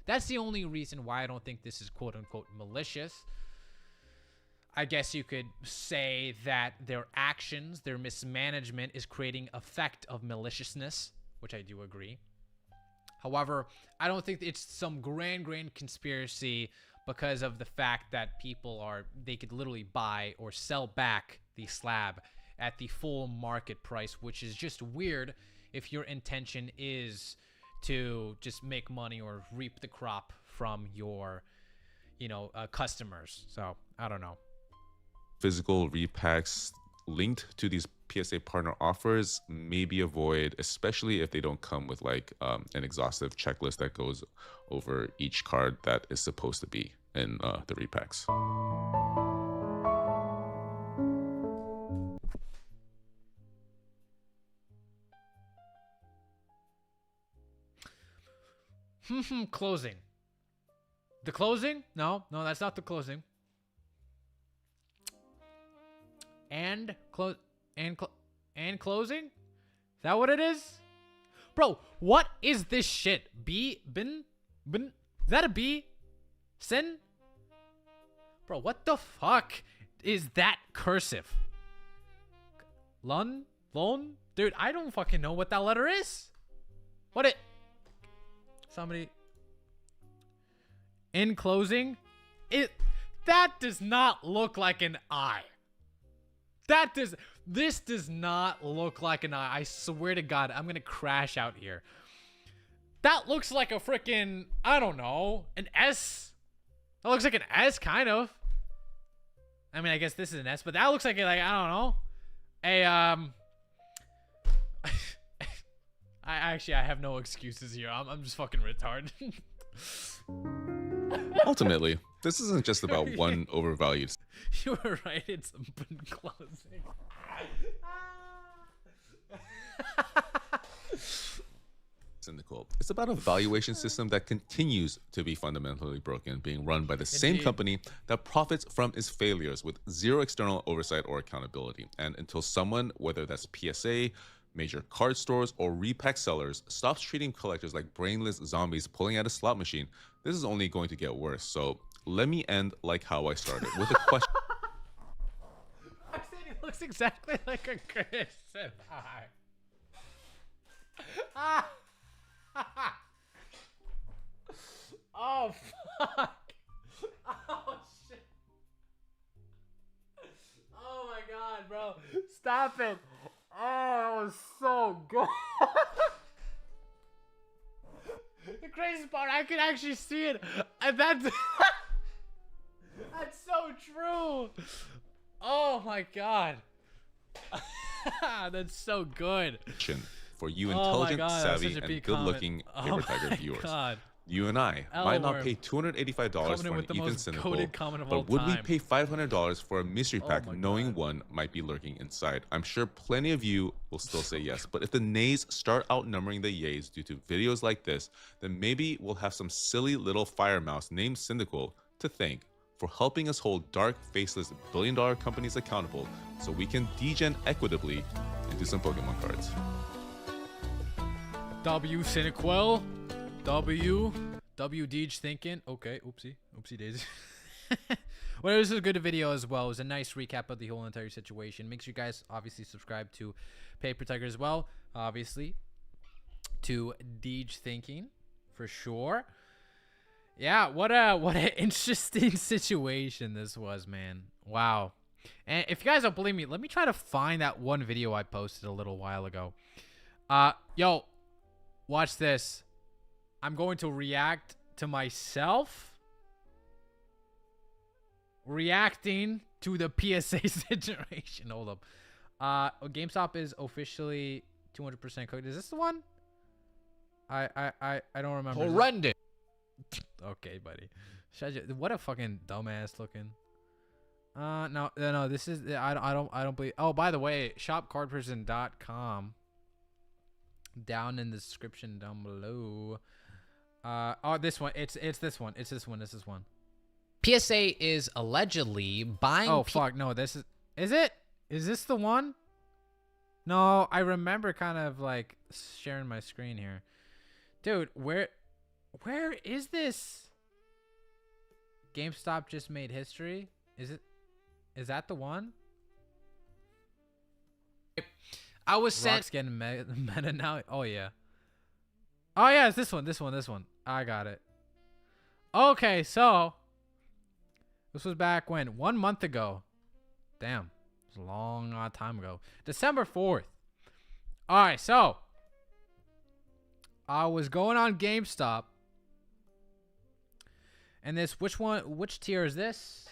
That's the only reason why I don't think this is quote unquote malicious. I guess you could say that their actions, their mismanagement is creating effect of maliciousness, which I do agree. However, I don't think it's some grand conspiracy because of the fact that they could literally buy or sell back the slab at the full market price, which is just weird if your intention is to just make money or reap the crop from your, customers. So I don't know. Physical repacks linked to these PSA partner offers, maybe avoid, especially if they don't come with like an exhaustive checklist that goes over each card that is supposed to be in the repacks. Closing. The closing? No, that's not the closing. And closing? Is that what it is? Bro, what is this shit? Bin? Is that a B? Sin? Bro, what the fuck is that cursive? Lon? Dude, I don't fucking know what that letter is. Somebody. In closing? That does not look like an I. This does not look like an I. I swear to God, I'm gonna crash out here. That looks like a freaking, I don't know, an S. That looks like an S, kind of. I mean, I guess this is an S, but that looks like I don't know. I have no excuses here. I'm just fucking retarded. Ultimately, this isn't just about one overvalued. You were right. It's been closing. Cynical. It's about a valuation system that continues to be fundamentally broken, being run by the same company that profits from its failures with zero external oversight or accountability. And until someone, whether that's PSA, major card stores, or repack sellers, stops treating collectors like brainless zombies pulling at a slot machine, this is only going to get worse. So let me end like how I started, with a question. I said he looks exactly like a Christian. Oh, fuck. Oh, shit. Oh, my God, bro. Stop it. Oh, that was so good. The crazy part, I can actually see it. And that's that's so true. Oh my God. That's so good. For you intelligent, savvy, and good-looking Paper Tiger viewers. God. You and I might not pay $285 for an Ethan Cynical, but would we pay $500 for a mystery pack knowing one might be lurking inside? I'm sure plenty of you will still say yes, but if the nays start outnumbering the yays due to videos like this, then maybe we'll have some silly little fire mouse named Cynical to thank for helping us hold dark, faceless, billion-dollar companies accountable so we can degen equitably into some Pokemon cards. W Cinequel. W Deej thinking. Okay, oopsie daisy. Well, this is a good video as well. It was a nice recap of the whole entire situation. Make sure you guys obviously subscribe to Paper Tiger as well. Obviously, to Deej thinking for sure. Yeah, what an interesting situation this was, man. Wow. And if you guys don't believe me, let me try to find that one video I posted a little while ago. Yo, watch this. I'm going to react to myself reacting to the PSA situation. Hold up. GameStop is officially 200% cooked. Is this the one? I don't remember. Horrendous. Okay, buddy. What a fucking dumbass looking. No. This is I don't believe. Oh, by the way, shopcardprison.com. Down in the description down below. Oh, this one. It's this one. It's this one. This is one. PSA is allegedly buying. Oh fuck! No, this is it? Is this the one? No, I remember kind of like sharing my screen here, dude. Where is this? GameStop just made history. Is that the one? I was sent. Rock's getting meta now. Oh yeah. Oh yeah, it's this one. This one. I got it. Okay, so this was back when 1 month ago. Damn, it was a long time ago. December 4th. All right, so I was going on GameStop, and which tier is this?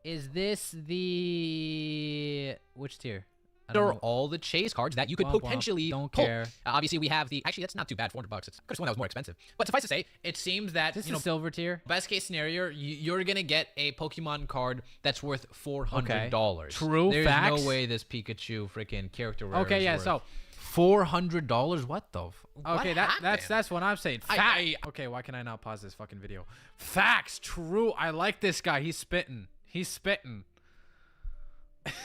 Is this the which tier? Are all the chase cards that you could potentially don't pull. care. Obviously, we have the. Actually, that's not too bad. $400. It's could have sworn that was more expensive. But suffice to say, it seems that This is silver tier. best case scenario, you're gonna get a Pokemon card that's worth $400. True There's facts. no way this Pikachu freaking character rare Okay, is yeah. worth So $400. What the? okay, that's what I'm saying. I- Okay, why can I not pause this fucking video? Facts. True. I like this guy. He's spitting.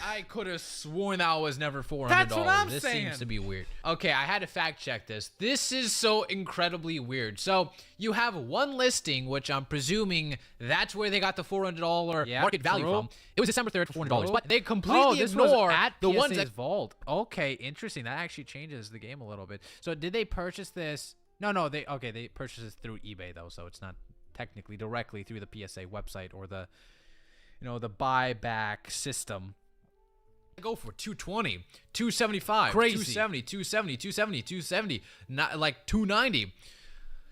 I could have sworn that was never $400. That's what I'm this saying. seems to be weird. Okay, I had to fact check this. This is so incredibly weird. So you have one listing, which I'm presuming that's where they got the $400 Yeah, market value true. from. It was December 3rd for $400, True. but they completely this ignore was at the PSA's ones that. vault. Okay, interesting. That actually changes the game a little bit. So did they purchase this? No. They purchased this through eBay though, so it's not technically directly through the PSA website or the the buyback system. Go for 220, 275, Crazy. 270, 270, 270, 270, not like 290.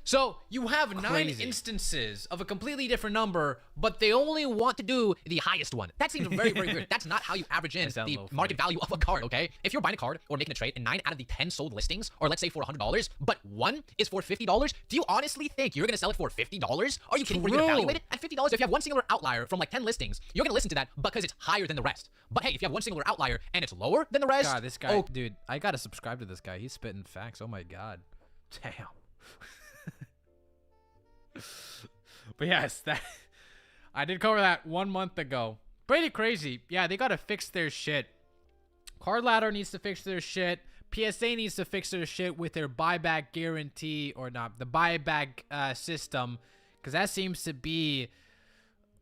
So you have 9 Crazy. instances of a completely different number, but they only want to do the highest one. That seems very, very weird. That's not how you average in sounds a the little market value of a card, okay? If you're buying a card or making a trade and 9 out of the 10 sold listings are, let's say, for $100, but one is for $50, do you honestly think you're going to sell it for $50? Are you kidding? We're going to True. evaluate it at $50? If you have one singular outlier from like 10 listings, you're going to listen to that because it's higher than the rest. But hey, if you have one singular outlier and it's lower than the rest, God, this guy, dude, I gotta subscribe to this guy. He's spitting facts. Oh my god, damn. But yes, that I did cover that 1 month ago. Pretty crazy. Yeah, they gotta fix their shit. Card Ladder needs to fix their shit. PSA needs to fix their shit with their buyback guarantee or not the buyback system, because that seems to be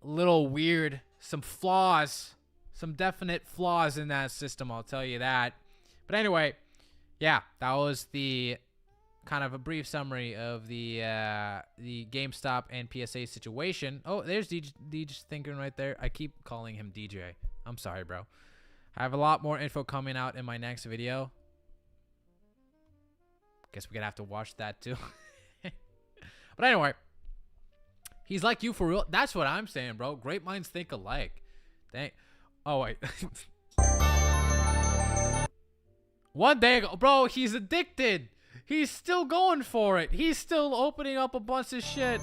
a little weird. Some flaws, some definite flaws in that system. I'll tell you that. But anyway, yeah, that was the kind of a brief summary of the GameStop and PSA situation. Oh, there's DJ thinking right there. I keep calling him DJ. I'm sorry, bro. I have a lot more info coming out in my next video. Guess we're gonna have to watch that too. But anyway, he's like you for real. That's what I'm saying, bro. Great minds think alike. Oh wait. 1 day ago, bro, he's addicted. He's still going for it. He's still opening up a bunch of shit.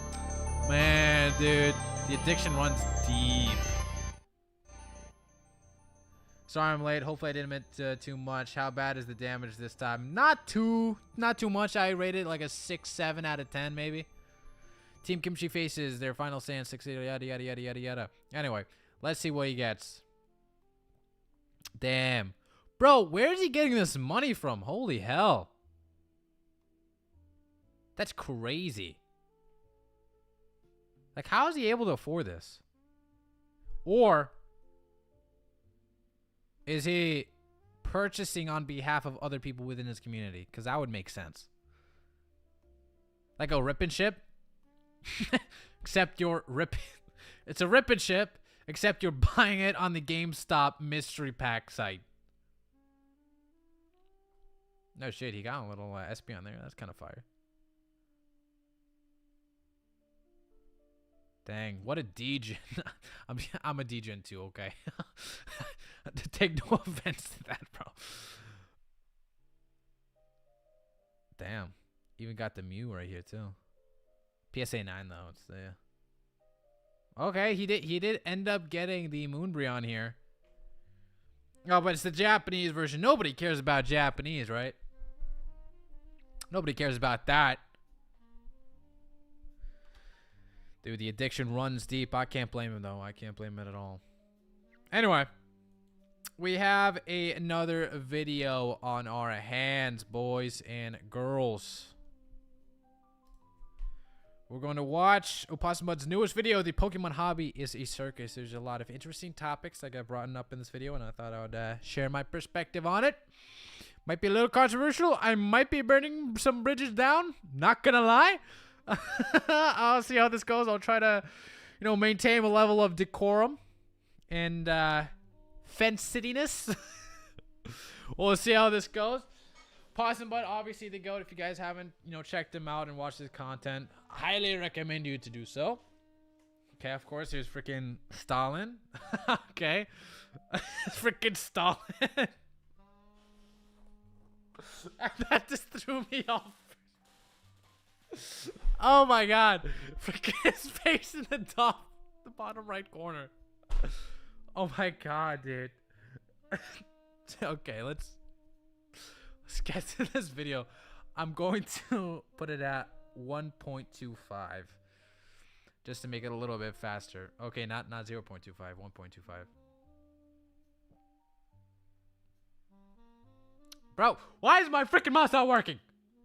Man, dude, the addiction runs deep. Sorry I'm late. Hopefully I didn't admit too much. How bad is the damage this time? Not too much. I rated like a 6-7 out of 10 maybe. Team Kimchi faces their final stand 6 yada yada yada yada yada. Anyway, let's see what he gets. Damn. Bro, where is he getting this money from? Holy hell. That's crazy. Like, how is he able to afford this? Or is he purchasing on behalf of other people within his community? Because that would make sense. Like a rip and ship. Except you're ripping. It's a rip and ship, except you're buying it on the GameStop mystery pack site. No shit, he got a little SP on there. That's kind of fire. Dang, what a degen. I'm a degen too, okay? Take no offense to that, bro. Damn. Even got the Mew right here too. PSA 9 though, it's there. Okay, he did end up getting the Moonbreon here. Oh, but it's the Japanese version. Nobody cares about Japanese, right? Nobody cares about that. Dude, the addiction runs deep. I can't blame him, though. I can't blame him at all. Anyway, we have another video on our hands, boys and girls. We're going to watch Opossum Bud's newest video. The Pokemon hobby is a circus. There's a lot of interesting topics that got brought up in this video, and I thought I would share my perspective on it. Might be a little controversial. I might be burning some bridges down. Not gonna lie. I'll see how this goes. I'll try to, maintain a level of decorum and fence-cityness. We'll see how this goes. Opossum Bud, obviously the GOAT. If you guys haven't, checked him out and watched his content, highly recommend you to do so. Okay, of course, here's freaking Stalin. Okay. Freaking Stalin. That just threw me off. Oh my god. Freaking his face in the bottom right corner. Oh my god, dude. Okay, let's get to this video. I'm going to put it at 1.25 just to make it a little bit faster. Okay, not 0.25, 1.25. Bro, why is my freaking mouse not working?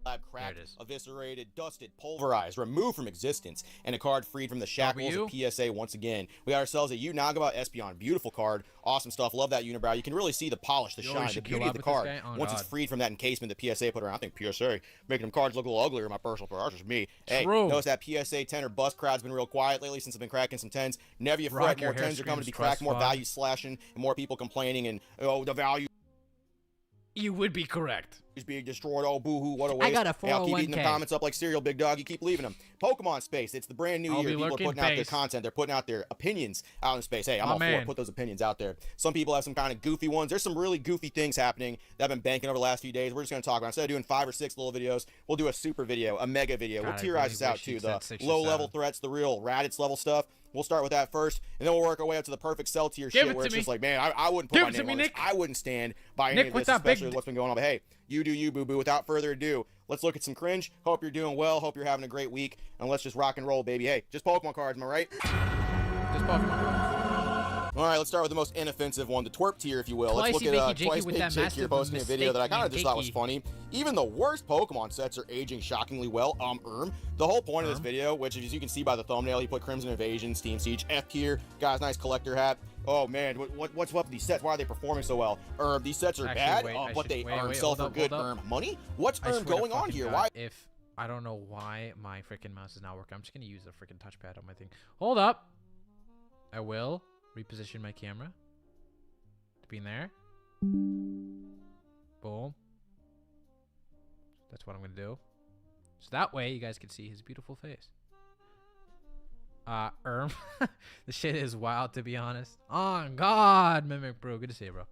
Lab cracked, eviscerated, dusted, pulverized, removed from existence, and a card freed from the shackles of PSA once again. We got ourselves a Nagawa Espeon. Beautiful card. Awesome stuff. Love that unibrow. You can really see the polish, the shine, the beauty of the card. Once it's freed from that encasement the PSA put around. I think PSA making them cards look a little uglier in my personal opinion. That's just me. Hey, notice that PSA 10 or bust crowd's been real quiet lately since I've been cracking some 10s. Never you fret. More 10s are coming to be cracked, more value slashing, and more people complaining, and the value. You would be correct. He's being destroyed. Oh, boo-hoo, what a waste. I got a 401k. I'll keep eating the comments up like cereal, big dog. You keep leaving them. Pokemon space. It's the brand new year. People are putting out their content. They're putting out their opinions out in space. Hey, I'm all for it. Put those opinions out there. Some people have some kind of goofy ones. There's some really goofy things happening that I've been banking over the last few days. We're just going to talk about. Instead of doing 5 or 6 little videos, we'll do a super video, a mega video. We'll tearize this out too. The low-level threats, the real Raditz level stuff. We'll start with that first, and then we'll work our way up to the perfect cell tier shit where it's just like, man, I wouldn't put my name on this. I wouldn't stand by any of this, especially what's been going on. But hey, you do you, boo-boo. Without further ado, let's look at some cringe. Hope you're doing well. Hope you're having a great week. And let's just rock and roll, baby. Hey, just Pokemon cards, am I right? Just Pokemon cards. All right, let's start with the most inoffensive one, the twerp tier, if you will. Let's look at Twice Big Jake here posting a video that I kind of just thought was funny. Even the worst Pokemon sets are aging shockingly well. The whole point of this video, which as you can see by the thumbnail, he put Crimson Invasion, Steam Siege, F tier, got his nice collector hat. Oh man, what's up with these sets? Why are they performing so well? These sets are bad, but they sell for good money? What's going on here? Why? If I don't know why my freaking mouse is not working, I'm just gonna use the freaking touchpad on my thing. Hold up. I will reposition my camera to be in there. Boom. That's what I'm gonna do. So that way you guys can see his beautiful face. The shit is wild, to be honest. Oh god, Mimic Bro, good to see you, bro.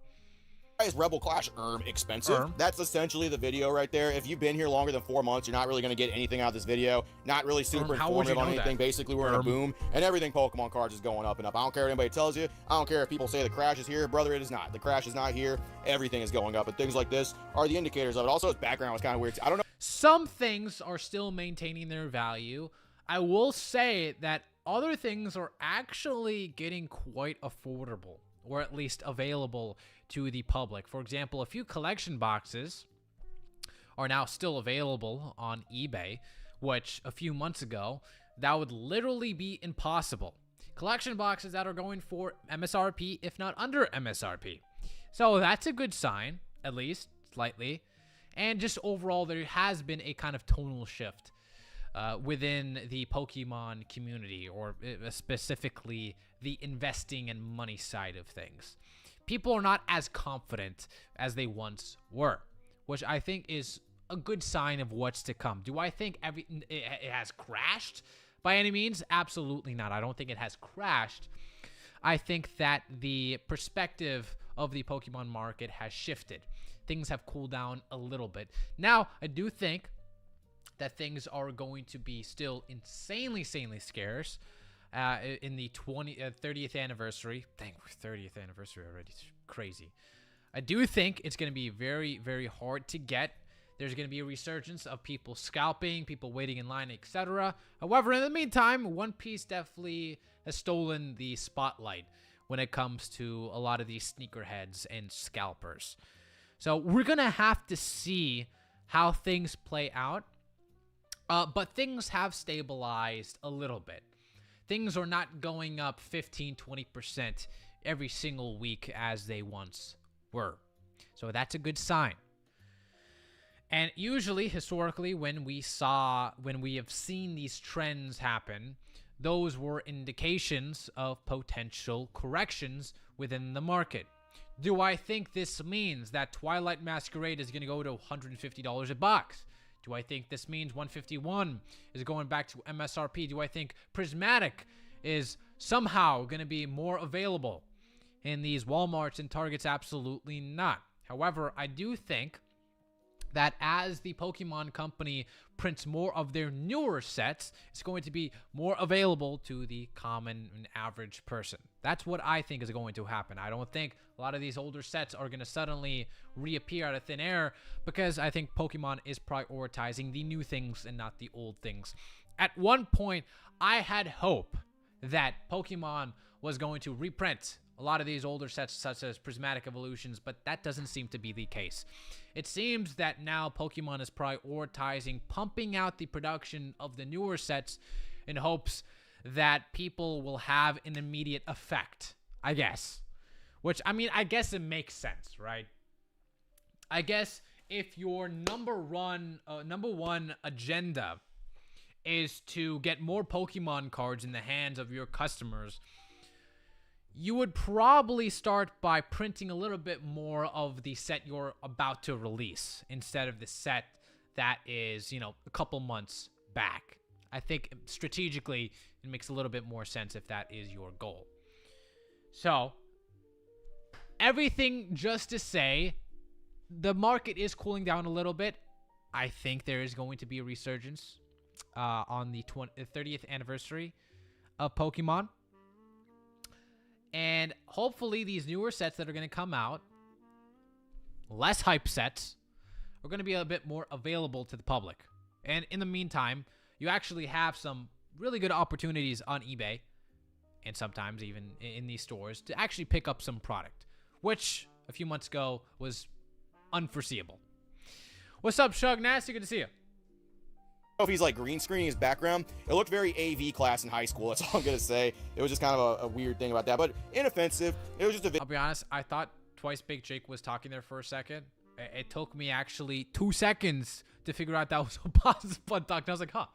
Why is Rebel Clash expensive? That's essentially the video right there. If you've been here longer than 4 months, you're not really going to get anything out of this video. Not really super informative on anything. Basically, we're in a boom, and everything Pokemon cards is going up and up. I don't care what anybody tells you. I don't care if people say the crash is here. Brother, it is not. The crash is not here. Everything is going up, and things like this are the indicators of it. Also, his background was kind of weird. I don't know. Some things are still maintaining their value. I will say that other things are actually getting quite affordable, or at least available to the public. For example, a few collection boxes are now still available on eBay, which a few months ago, that would literally be impossible. Collection boxes that are going for MSRP, if not under MSRP. So that's a good sign, at least slightly. And just overall, there has been a kind of tonal shift within the Pokemon community, or specifically the investing and money side of things. People are not as confident as they once were, which I think is a good sign of what's to come. Do I think it has crashed by any means? Absolutely not. I don't think it has crashed. I think that the perspective of the Pokemon market has shifted. Things have cooled down a little bit. Now, I do think that things are going to be still insanely scarce in the 30th anniversary. Dang, 30th anniversary already. It's crazy. I do think it's going to be very hard to get. There's going to be a resurgence of people scalping, people waiting in line, etc. However, in the meantime, One Piece definitely has stolen the spotlight when it comes to a lot of these sneakerheads and scalpers. So we're going to have to see how things play out. But things have stabilized a little bit. Things are not going up 15-20% every single week as they once were. So that's a good sign. And usually, historically, when we have seen these trends happen, those were indications of potential corrections within the market. Do I think this means that Twilight Masquerade is going to go to $150 a box? Do I think this means 151 is going back to MSRP? Do I think Prismatic is somehow going to be more available in these Walmarts and Targets? Absolutely not. However, I do think that as the Pokemon Company prints more of their newer sets, it's going to be more available to the common and average person. That's what I think is going to happen. I don't think a lot of these older sets are going to suddenly reappear out of thin air, because I think Pokemon is prioritizing the new things and not the old things. At one point, I had hope that Pokemon was going to reprint a lot of these older sets, such as Prismatic Evolutions, but that doesn't seem to be the case. It seems that now Pokemon is prioritizing pumping out the production of the newer sets in hopes that people will have an immediate effect, I guess. Which, I mean, I guess it makes sense, right? I guess if your number one agenda is to get more Pokemon cards in the hands of your customers, you would probably start by printing a little bit more of the set you're about to release instead of the set that is, you know, a couple months back. I think strategically it makes a little bit more sense if that is your goal. So, everything just to say, the market is cooling down a little bit. I think there is going to be a resurgence on the 30th anniversary of Pokemon. And hopefully these newer sets that are going to come out, less hype sets, are going to be a bit more available to the public. And in the meantime, you actually have some really good opportunities on eBay, and sometimes even in these stores, to actually pick up some product, which a few months ago was unforeseeable. What's up, Shug? Nasty, good to see you. If he's like green screening his background, it looked very AV class in high school. That's all I'm gonna say. It was just kind of a weird thing about that, but inoffensive. It was just a I'll be honest, I thought Twice Baked Jake was talking there for a second. It took me actually 2 seconds to figure out that was Opossum Bud talking. I was like, huh.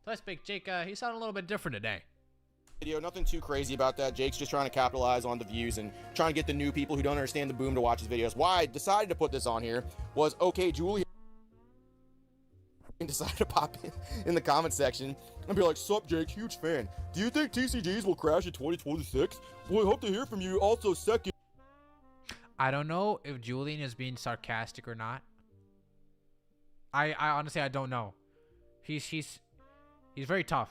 Twice Baked Jake, he sounded a little bit different today. Video, nothing too crazy about that. Jake's just trying to capitalize on the views and trying to get the new people who don't understand the boom to watch his videos. Why I decided to put this on here was, okay, Julie decided to pop in the comment section and be like, sup Jake, huge fan. Do you think TCGs will crash in 2026? Well, I hope to hear from you. Also, second, I don't know if Julian is being sarcastic or not. I honestly, I don't know. He's very tough.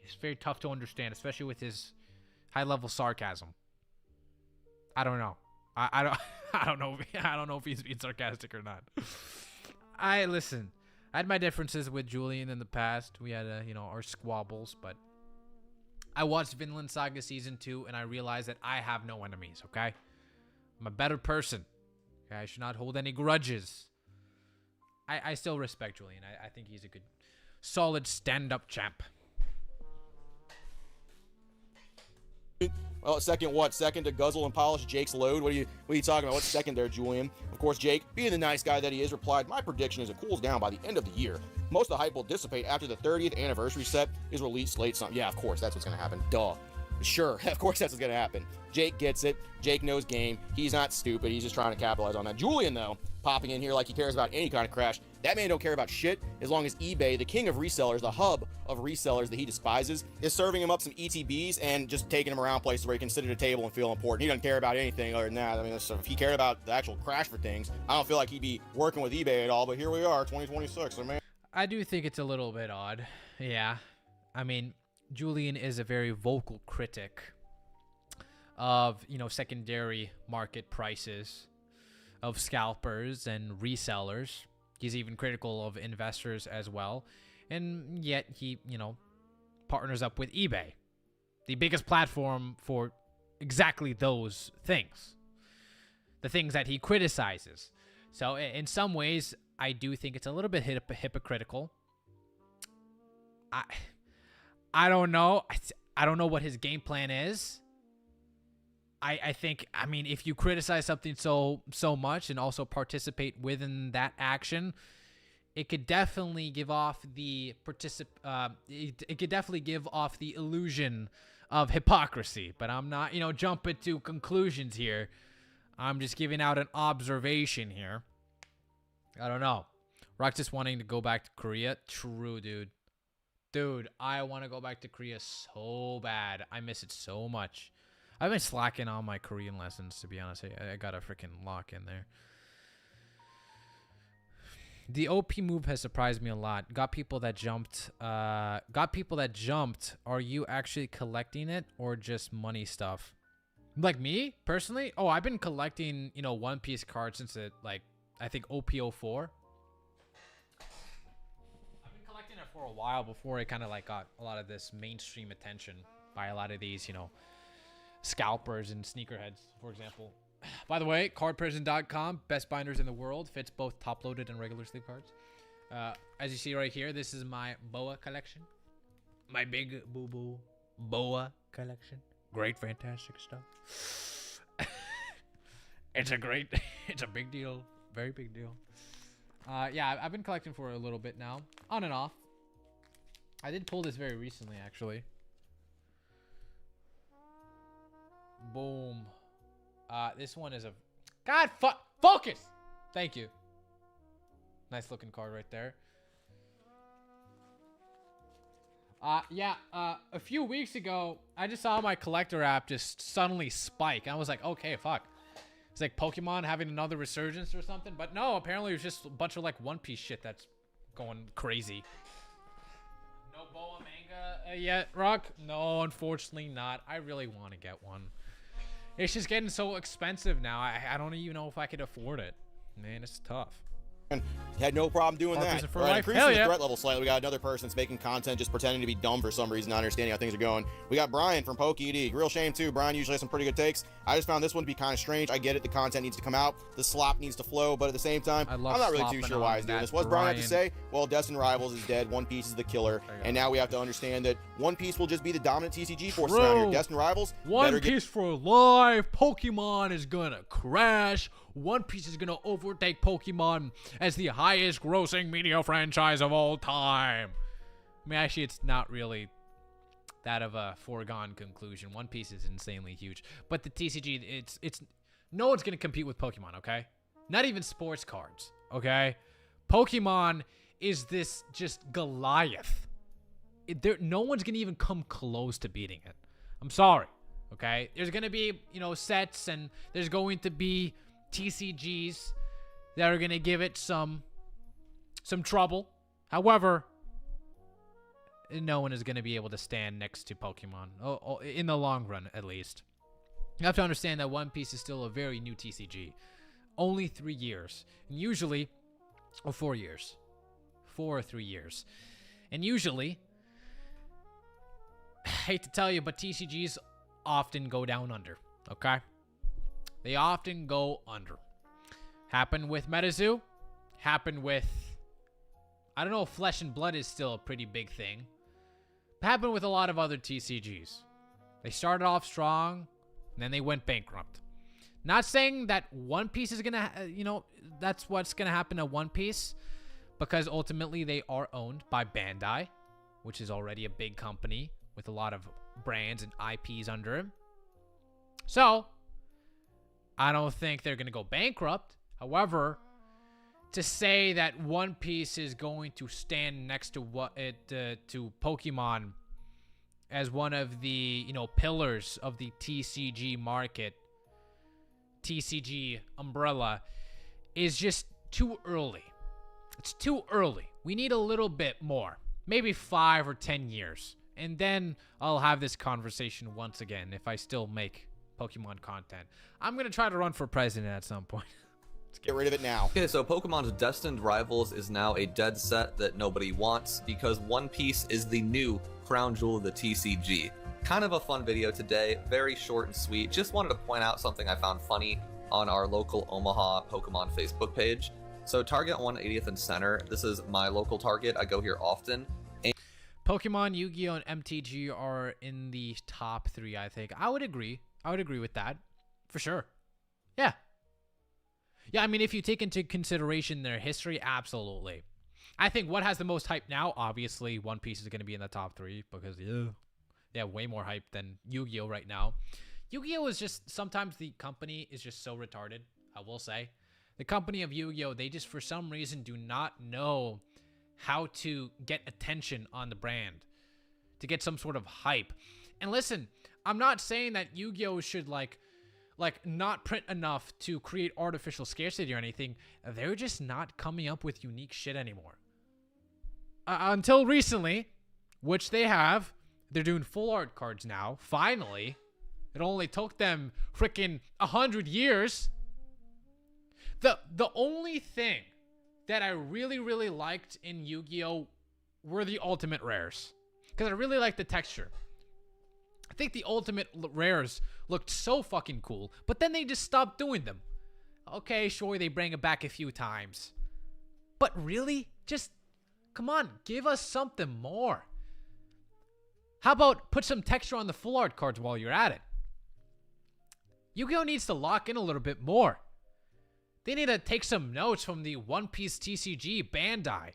He's very tough to understand, especially with his high level sarcasm. I don't know. I don't know. I don't know if he's being sarcastic or not. Listen. I had my differences with Julian in the past. We had, our squabbles, but I watched Vinland Saga Season 2, and I realized that I have no enemies, okay? I'm a better person. Okay? I should not hold any grudges. I still respect Julian. I think he's a solid stand-up champ. Well, second what? Second to guzzle and polish Jake's load? What are you talking about? What's second there, Julian? Of course, Jake, being the nice guy that he is, replied, "My prediction is it cools down by the end of the year. Most of the hype will dissipate after the 30th anniversary set is released late summer." Yeah, of course, that's what's going to happen. Duh. Sure, of course that's what's going to happen. Jake gets it. Jake knows game. He's not stupid. He's just trying to capitalize on that. Julian, though, popping in here like he cares about any kind of crash. That man don't care about shit as long as eBay, the king of resellers, the hub of resellers that he despises, is serving him up some ETBs and just taking him around places where he can sit at a table and feel important. He doesn't care about anything other than that. I mean, so if he cared about the actual crash for things, I don't feel like he'd be working with eBay at all, but here we are, 2026. I mean, I do think it's a little bit odd. Yeah. I mean, Julian is a very vocal critic of, secondary market prices of scalpers and resellers. He's even critical of investors as well. And yet he, partners up with eBay, the biggest platform for exactly those things, the things that he criticizes. So in some ways, I do think it's a little bit hypocritical. I don't know. I don't know what his game plan is. I think, if you criticize something so much and also participate within that action, it could definitely give off the it could definitely give off the illusion of hypocrisy. But I'm not, jumping to conclusions here. I'm just giving out an observation here. I don't know. Rock just wanting to go back to Korea. True, dude. Dude, I want to go back to Korea so bad. I miss it so much. I've been slacking on my Korean lessons, to be honest. I got a freaking lock in there. The OP move has surprised me a lot. Got people that jumped. Are you actually collecting it or just money stuff? Like me, personally? Oh, I've been collecting, One Piece cards since I think OP04. For a while before it kind of got a lot of this mainstream attention by a lot of these, scalpers and sneakerheads, for example. By the way, cardprison.com, best binders in the world, fits both top-loaded and regular sleeve cards. As you see right here, this is my BOA collection. My big boo-boo BOA collection. Great, fantastic stuff. It's a big deal. Very big deal. Yeah, I've been collecting for a little bit now, on and off. I did pull this very recently, actually. Boom. This one is a... God, focus! Thank you. Nice looking card right there. Yeah, a few weeks ago, I just saw my collector app just suddenly spike. I was like, okay, fuck. It's like Pokemon having another resurgence or something. But no, apparently it was just a bunch of One Piece shit that's going crazy. No BOA manga yet, Rock? No, unfortunately not. I really want to get one. It's just getting so expensive now. I don't even know if I could afford it. Man, it's tough. Had no problem doing that. Right, increasing the threat level slightly. We got another person that's making content just pretending to be dumb for some reason, not understanding how things are going. We got Brian from PokéD. Real shame too. Brian usually has some pretty good takes. I just found this one to be kind of strange. I get it. The content needs to come out. The slop needs to flow, but at the same time, I'm not really too sure why he's doing this. What's Brian have to say? Well, Destined Rivals is dead. One Piece is the killer, and now we have to understand that One Piece will just be the dominant TCG force around here. Destined Rivals. One Piece for life. Pokemon is gonna crash. One Piece is gonna overtake Pokemon as the highest grossing media franchise of all time. I mean, actually, it's not really that of a foregone conclusion. One Piece is insanely huge, but the TCG, it's no one's gonna compete with Pokemon, okay? Not even sports cards, okay? Pokemon is this just Goliath. No one's gonna even come close to beating it. I'm sorry, okay? There's gonna be, sets, and there's going to be TCGs that are gonna give it some trouble. However, no one is gonna be able to stand next to Pokemon, in the long run, at least. You have to understand that One Piece is still a very new TCG, only 3 years, and usually, 4 years, 4 or 3 years, and usually, I hate to tell you, but TCGs often go down under. Okay. They often go under. Happened with MetaZoo. Happened with I don't know if Flesh and Blood is still a pretty big thing. It happened with a lot of other TCGs. They started off strong, and then they went bankrupt. Not saying that One Piece is gonna, that's what's gonna happen to One Piece, because ultimately they are owned by Bandai, which is already a big company with a lot of brands and IPs under it. So, I don't think they're gonna go bankrupt. However, to say that One Piece is going to stand next to to Pokemon as one of the pillars of the TCG market, TCG umbrella, is just too early. It's too early. We need a little bit more, maybe 5 or 10 years, and then I'll have this conversation once again if I still make Pokemon content. I'm gonna try to run for president at some point. Get rid of it now. Okay, so Pokemon's Destined Rivals is now a dead set that nobody wants because One Piece is the new crown jewel of the TCG. Kind of a fun video today, very short and sweet. Just wanted to point out something I found funny on our local Omaha Pokemon Facebook page. So Target 180th and Center, this is my local Target. I go here often. Pokemon, Yu-Gi-Oh, and MTG are in the top 3, I think. I would agree. I would agree with that. For sure. Yeah. Yeah, I mean, if you take into consideration their history, absolutely. I think what has the most hype now, obviously, One Piece is going to be in the top 3 because they have way more hype than Yu-Gi-Oh right now. Yu-Gi-Oh is just, sometimes the company is just so retarded, I will say. The company of Yu-Gi-Oh, they just, for some reason, do not know how to get attention on the brand, to get some sort of hype. And listen, I'm not saying that Yu-Gi-Oh should, like not print enough to create artificial scarcity or anything. They're just not coming up with unique shit anymore. Until recently, which they have. They're doing full art cards now. Finally. It only took them freaking 100 years. The only thing that I really, really liked in Yu-Gi-Oh were the ultimate rares. Because I really like the texture. I think the ultimate rares looked so fucking cool, but then they just stopped doing them. Okay, sure, they bring it back a few times. But really? Just, come on, give us something more. How about put some texture on the full art cards while you're at it? Yu-Gi-Oh needs to lock in a little bit more. They need to take some notes from the One Piece TCG Bandai.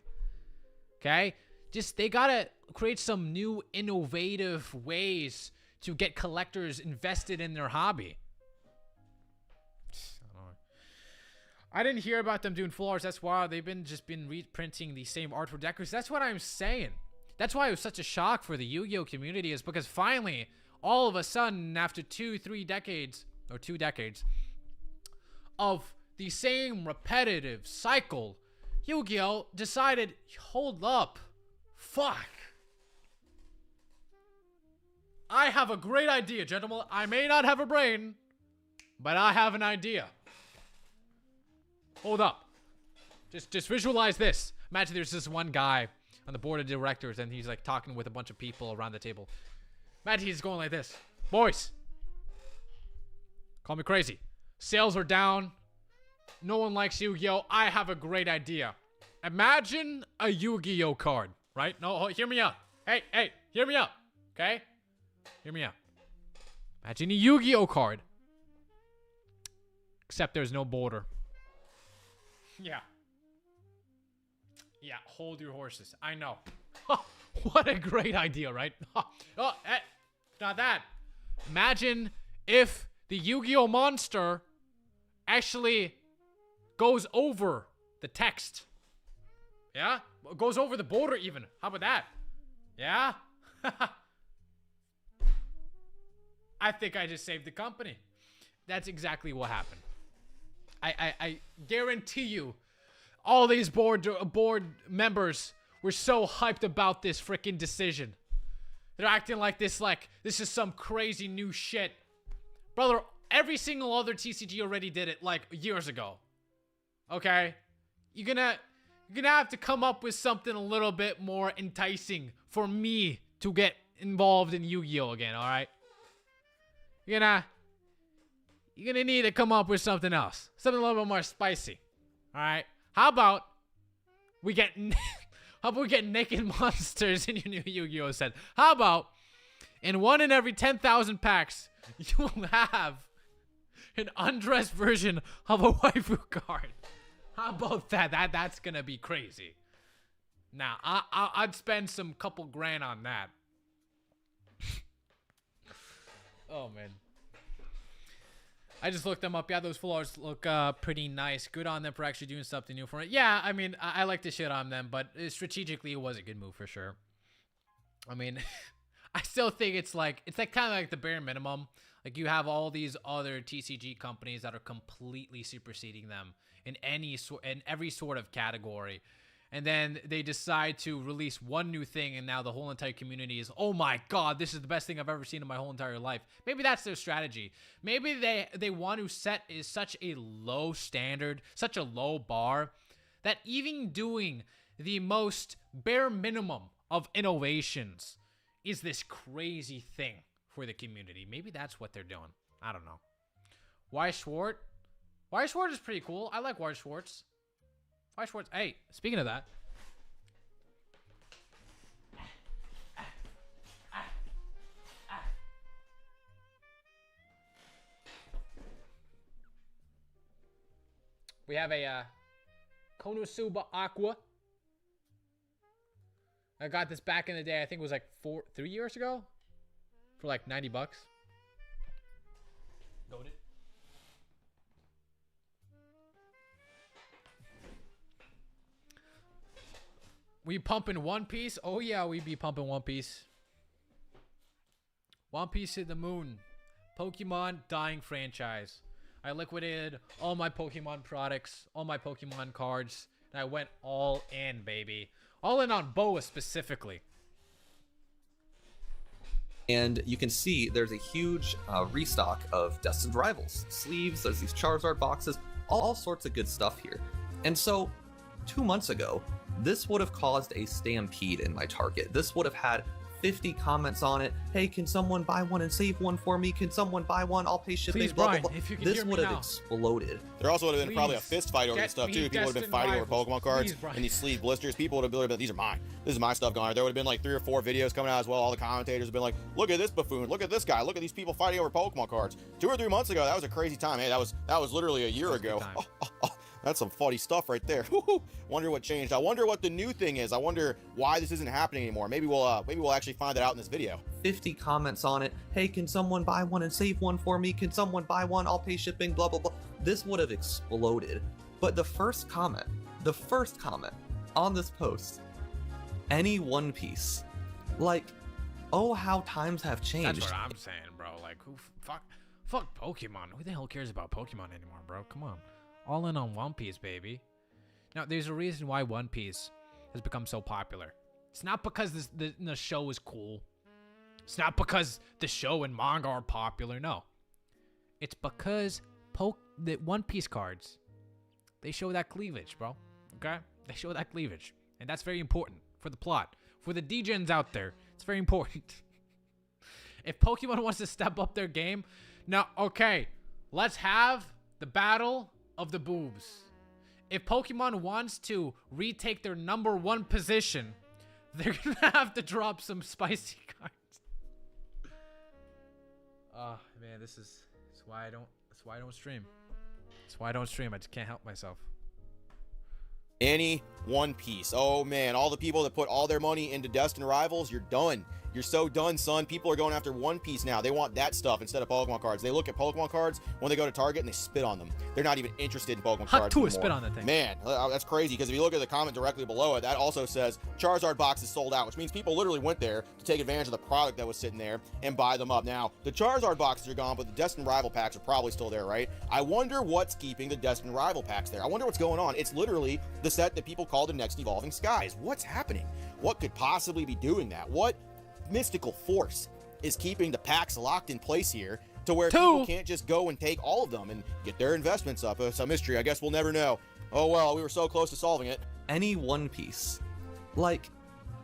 Okay? Just, they gotta create some new innovative ways to get collectors invested in their hobby. I didn't hear about them doing full arts. That's why they've been reprinting the same art for decades. That's what I'm saying. That's why it was such a shock for the Yu-Gi-Oh community, is because finally, all of a sudden, after 2 decades of the same repetitive cycle, Yu-Gi-Oh decided, hold up, fuck. I have a great idea, gentlemen. I may not have a brain, but I have an idea. Hold up. Just visualize this. Imagine there's this one guy on the board of directors, and he's like talking with a bunch of people around the table. Imagine he's going like this. Boys, call me crazy. Sales are down. No one likes Yu-Gi-Oh. I have a great idea. Imagine a Yu-Gi-Oh card, right? No, hear me out. Hey, hear me out. Okay? Hear me out. Imagine a Yu-Gi-Oh card. Except there's no border. Yeah. Yeah, hold your horses. I know. What a great idea, right? Not that. Imagine if the Yu-Gi-Oh monster actually goes over the text. Yeah? Goes over the border even. How about that? Yeah? I think I just saved the company. That's exactly what happened. I guarantee you, all these board members were so hyped about this freaking decision. They're acting like this is some crazy new shit. Brother, every single other TCG already did it like years ago. Okay? You're gonna have to come up with something a little bit more enticing for me to get involved in Yu-Gi-Oh again, alright? You're gonna need to come up with something else. Something a little bit more spicy. Alright? How about we get How about we get naked monsters in your new Yu-Gi-Oh set? How about in 1 in every 10,000 packs, you'll have an undressed version of a waifu card? How about that? That's gonna be crazy. Now, I'd spend some couple grand on that. Oh, man. I just looked them up. Yeah, those full arts look pretty nice. Good on them for actually doing something new for it. Yeah, I mean, I like to shit on them, but strategically, it was a good move for sure. I mean, I still think it's like kind of like the bare minimum. Like, you have all these other TCG companies that are completely superseding them in every sort of category. And then they decide to release one new thing, and now the whole entire community is, oh my god, this is the best thing I've ever seen in my whole entire life. Maybe that's their strategy. Maybe they want to set is such a low standard, such a low bar, that even doing the most bare minimum of innovations is this crazy thing for the community. Maybe that's what they're doing. I don't know. Why Schwartz? Why Schwartz is pretty cool. I like Why Schwartz. Why Schwartz? Hey, speaking of that. We have a Konosuba Aqua. I got this back in the day. I think it was like 3 years ago. For like $90. Goated. We pumping One Piece? Oh yeah, we be pumping One Piece. One Piece to the moon. Pokemon dying franchise. I liquidated all my Pokemon products, all my Pokemon cards, and I went all in, baby. All in on Boa specifically. And you can see there's a huge restock of Destined Rivals. Sleeves, there's these Charizard boxes, all sorts of good stuff here. And so, 2 months ago, this would have caused a stampede in my Target. This would have had 50 comments on it. Hey, can someone buy one and save one for me? Can someone buy one? I'll pay shipping. Please, blah, Brian, blah, blah. if you can This hear me would have now. exploded. There also would have been probably a fist fight over get this stuff me too. People would have been Destined fighting Rivals. over Pokemon cards Please, Brian. and these sleeve blisters. People would have been, these are mine. This is my stuff going on. There would have been like 3 or 4 videos coming out as well. All the commentators have been like, look at this buffoon, look at this guy, look at these people fighting over Pokemon cards. 2 or 3 months ago, that was a crazy time. Hey, that was literally a year ago. That's some funny stuff right there. Wonder what changed. I wonder what the new thing is. I wonder why this isn't happening anymore. Maybe we'll actually find that out in this video. 50 comments on it. Hey, can someone buy one and save one for me? Can someone buy one? I'll pay shipping, blah, blah, blah. This would have exploded. But the first comment on this post, any One Piece, like, oh, how times have changed. That's what I'm saying, bro. Like, fuck Pokemon. Who the hell cares about Pokemon anymore, bro? Come on. All in on One Piece, baby. Now, there's a reason why One Piece has become so popular. It's not because the show is cool. It's not because the show and manga are popular. No. It's because the One Piece cards, they show that cleavage, bro. Okay? They show that cleavage. And that's very important for the plot. For the degens out there, it's very important. If Pokemon wants to step up their game, now, okay, let's have the battle of the boobs. If Pokemon wants to retake their #1 position, they're gonna have to drop some spicy cards. Oh man, that's why I don't stream. That's why I don't stream. I just can't help myself. Any One Piece. Oh man, all the people that put all their money into Destined Rivals, you're done. You're so done, son. People are going after One Piece now. They want that stuff instead of Pokemon cards. They look at Pokemon cards when they go to Target and they spit on them. They're not even interested in Pokemon cards anymore. Spit on that thing. Man, that's crazy, because if you look at the comment directly below it, that also says Charizard box is sold out, which means people literally went there to take advantage of the product that was sitting there and buy them up. Now, the Charizard boxes are gone, but the Destined Rival packs are probably still there, right? I wonder what's keeping the Destined Rival packs there. I wonder what's going on. It's literally the set that people call the Next Evolving Skies. What's happening? What could possibly be doing that? What mystical force is keeping the packs locked in place here to where people can't just go and take all of them and get their investments up? It's a mystery. I guess we'll never know. Oh well, we were so close to solving it. Any One Piece, like,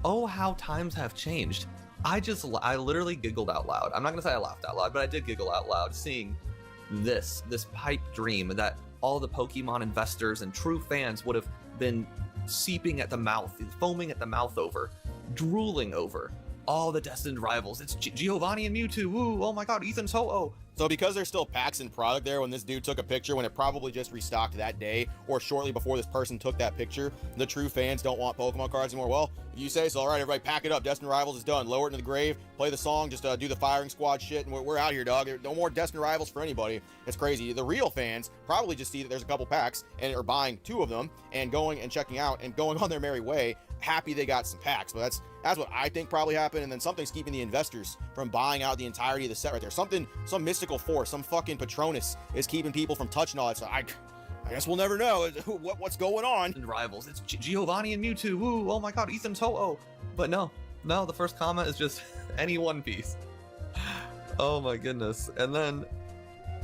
oh, how times have changed. I literally giggled out loud. I'm not gonna say I laughed out loud, but I did giggle out loud seeing this pipe dream that all the Pokemon investors and true fans would have been seeping at the mouth, foaming at the mouth over, drooling over. All the destined rivals. It's Giovanni and Mewtwo. Woo, oh my god, Ethan's Ho-Oh. So because there's still packs in product there when this dude took a picture, when it probably just restocked that day or shortly before this person took that picture, the true fans don't want Pokemon cards anymore. Well, you say so. All right, everybody, pack it up. Destined Rivals is done. Lower it into the grave. Play the song. Just do the firing squad shit, and we're out here, dog. No more Destined Rivals for anybody. It's crazy. The real fans probably just see that there's a couple packs and are buying 2 of them and going and checking out and going on their merry way, happy they got some packs. But that's what I think probably happened. And then something's keeping the investors from buying out the entirety of the set right there. Some mystical force, some fucking Patronus is keeping people from touching all that. So I guess we'll never know what's going on. And rivals, it's Giovanni and Mewtwo. Woo, oh my god, Ethan's Ho-Oh. But no, the first comment is just any One Piece. Oh my goodness. And then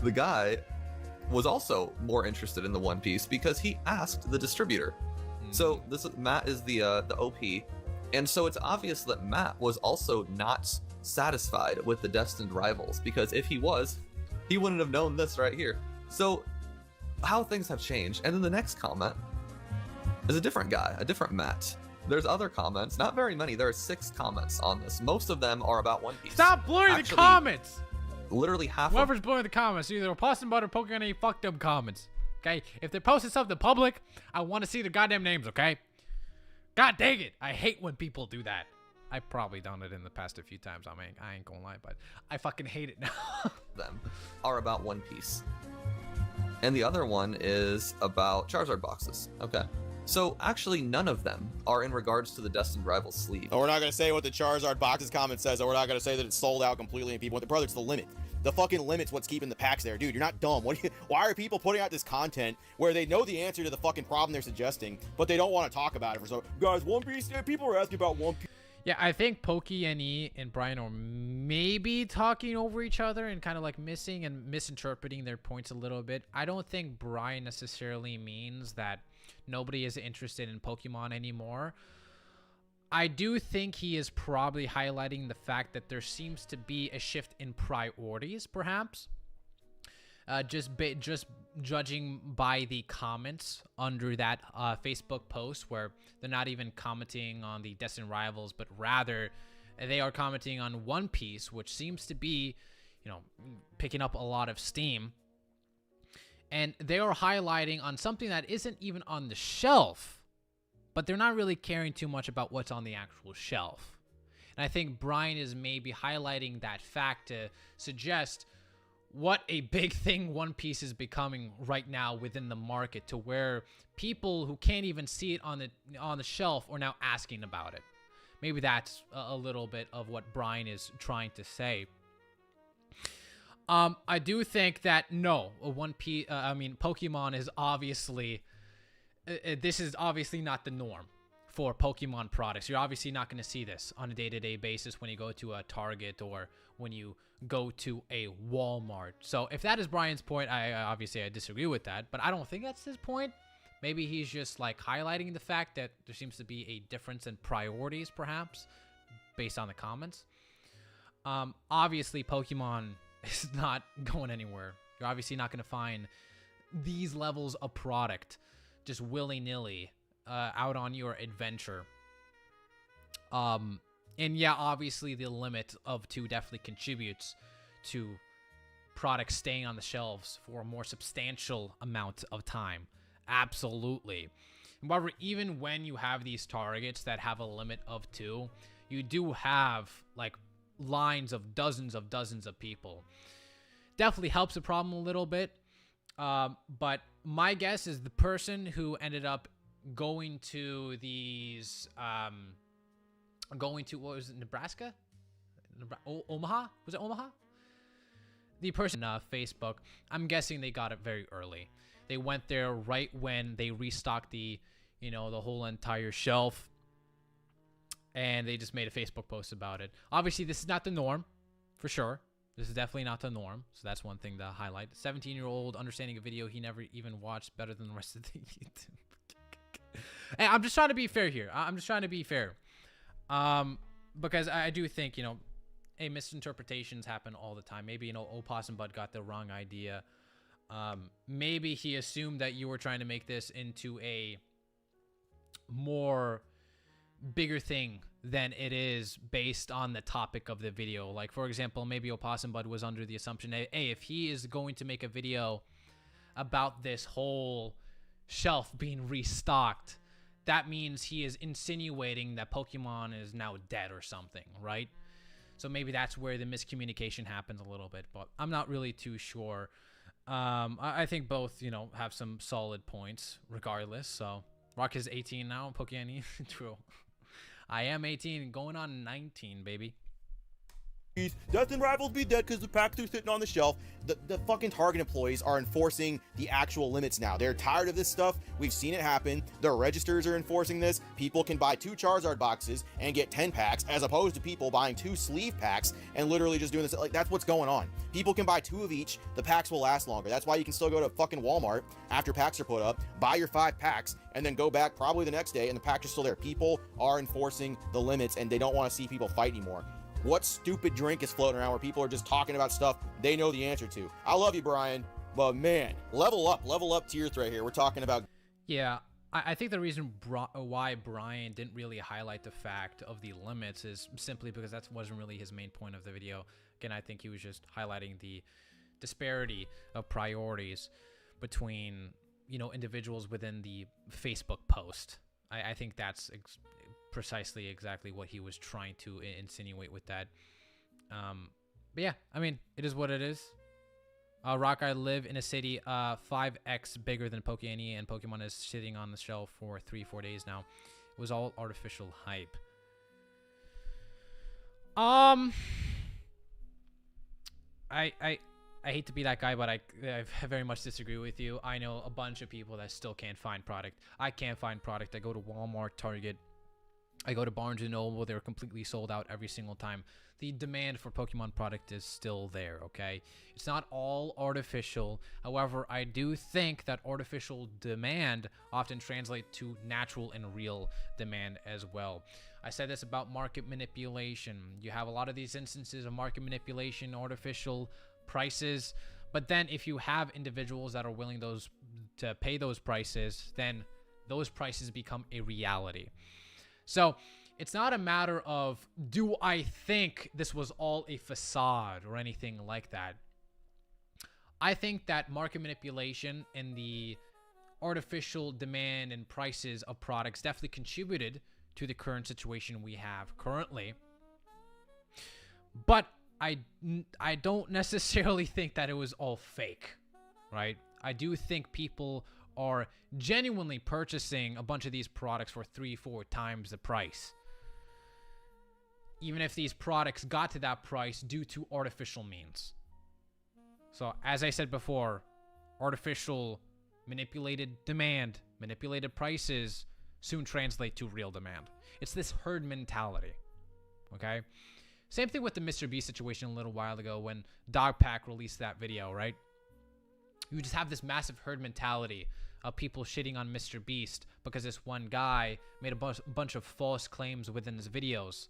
the guy was also more interested in the One Piece because he asked the distributor. So Matt is the OP, and so it's obvious that Matt was also not satisfied with the Destined Rivals, because if he was, he wouldn't have known this right here. So how things have changed. And then the next comment is a different guy, a different Matt. There's other comments, not very many. There are 6 comments on this. Most of them are about One Piece. Stop blurring the comments. Literally half. Whoever's blurring the comments, either Opossum Bud or Pokemon, any fucked up comments. Okay, if they're posting something public, I want to see their goddamn names. Okay, god dang it, I hate when people do that. I've probably done it in the past a few times. I mean, I ain't gonna lie, but I fucking hate it now. Them are about One Piece, and the other one is about Charizard boxes. Okay, so actually none of them are in regards to the Destined Rivals sleeve. Oh, we're not gonna say what the Charizard boxes comment says, or we're not gonna say that it's sold out completely and people want the brother. It's the limit. The fucking limit's what's keeping the packs there. Dude, you're not dumb. Why are people putting out this content where they know the answer to the fucking problem they're suggesting, but they don't want to talk about it? Guys, One Piece, people are asking about One Piece. Yeah, I think Pokey and E and Brian are maybe talking over each other and kind of like missing and misinterpreting their points a little bit. I don't think Brian necessarily means that nobody is interested in Pokemon anymore. I do think he is probably highlighting the fact that there seems to be a shift in priorities, perhaps. Just judging by the comments under that Facebook post, where they're not even commenting on the Destined Rivals, but rather they are commenting on One Piece, which seems to be, picking up a lot of steam. And they are highlighting on something that isn't even on the shelf, but they're not really caring too much about what's on the actual shelf. And I think Brian is maybe highlighting that fact to suggest what a big thing One Piece is becoming right now within the market, to where people who can't even see it on the shelf are now asking about it. Maybe that's a little bit of what Brian is trying to say. I do think that Pokemon is obviously... this is obviously not the norm for Pokemon products. You're obviously not going to see this on a day-to-day basis when you go to a Target or when you go to a Walmart. So if that is Brian's point, I disagree with that, but I don't think that's his point. Maybe he's just like highlighting the fact that there seems to be a difference in priorities, perhaps, based on the comments. Obviously, Pokemon is not going anywhere. You're obviously not going to find these levels of product just willy-nilly out on your adventure. And yeah, obviously the limit of 2 definitely contributes to products staying on the shelves for a more substantial amount of time. Absolutely. However, even when you have these targets that have a limit of 2, you do have like lines of dozens of people. Definitely helps the problem a little bit. But my guess is the person who ended up going to these, what was it, Nebraska? Omaha? Was it Omaha? The person on Facebook, I'm guessing they got it very early. They went there right when they restocked the whole entire shelf. And they just made a Facebook post about it. Obviously, this is not the norm, for sure. This is definitely not the norm, so that's one thing to highlight. 17-year-old understanding a video he never even watched better than the rest of the YouTube. Hey, I'm just trying to be fair here. Because I do think, misinterpretations happen all the time. Maybe, Opossum Bud got the wrong idea. Maybe he assumed that you were trying to make this into a more bigger thing than it is based on the topic of the video. Like, for example, maybe Opossum Bud was under the assumption, hey, if he is going to make a video about this whole shelf being restocked, that means he is insinuating that Pokemon is now dead or something, right? So maybe that's where the miscommunication happens a little bit, but I'm not really too sure. I think both, you know, have some solid points regardless. So Rock is 18 now, Pokemon. True. I am 18 going on 19, baby. Destined rivals be dead because the packs are sitting on the shelf. The fucking Target employees are enforcing the actual limits now. They're tired of this stuff. We've seen it happen. Their registers are enforcing this. People can buy 2 Charizard boxes and get 10 packs, as opposed to people buying 2 sleeve packs and literally just doing this. Like, that's what's going on. People can buy 2 of each. The packs will last longer. That's why you can still go to fucking Walmart after packs are put up, buy your 5 packs, and then go back probably the next day and the packs are still there. People are enforcing the limits and they don't want to see people fight anymore. What stupid drink is floating around where people are just talking about stuff they know the answer to? I love you, Brian, but man, level up tier 3 here. We're talking about... Yeah, I think the reason why Brian didn't really highlight the fact of the limits is simply because that wasn't really his main point of the video. Again, I think he was just highlighting the disparity of priorities between, you know, individuals within the Facebook post. I think that's precisely exactly what he was trying to insinuate with that. But yeah, I mean, it is what it is. Rock, I live in a city 5x bigger than Pokemon, and Pokemon is sitting on the shelf for 3-4 days now. It was all artificial hype. I hate to be that guy, but I very much disagree with you. I know a bunch of people that still can't find product. I can't find product. I go to Walmart, Target, I go to Barnes & Noble. They're completely sold out every single time. The demand for Pokemon product is still there, okay? It's not all artificial. However, I do think that artificial demand often translates to natural and real demand as well. I said this about market manipulation. You have a lot of these instances of market manipulation, artificial prices, but then if you have individuals that are willing to pay those prices, then those prices become a reality. So it's not a matter of, do I think this was all a facade or anything like that. I think that market manipulation and the artificial demand and prices of products definitely contributed to the current situation we have currently. But I don't necessarily think that it was all fake, right? I do think people are genuinely purchasing a bunch of these products for 3-4 times the price, even if these products got to that price due to artificial means. So as I said before, artificial manipulated demand, manipulated prices soon translate to real demand. It's this herd mentality, okay? Same thing with the Mr. Beast situation a little while ago when Dogpack released that video, right? You just have this massive herd mentality of people shitting on Mr. Beast because this one guy made a bunch of false claims within his videos.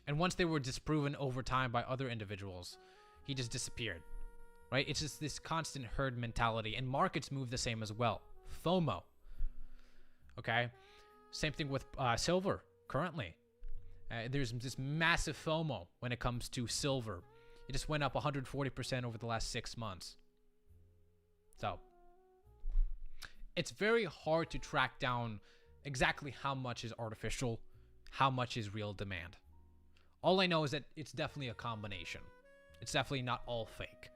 And once they were disproven over time by other individuals, he just disappeared, right? It's just this constant herd mentality, and markets move the same as well. FOMO, okay? Same thing with silver currently. There's this massive FOMO when it comes to silver. It just went up 140% over the last 6 months. So it's very hard to track down exactly how much is artificial, how much is real demand. All I know is that it's definitely a combination. It's definitely not all fake.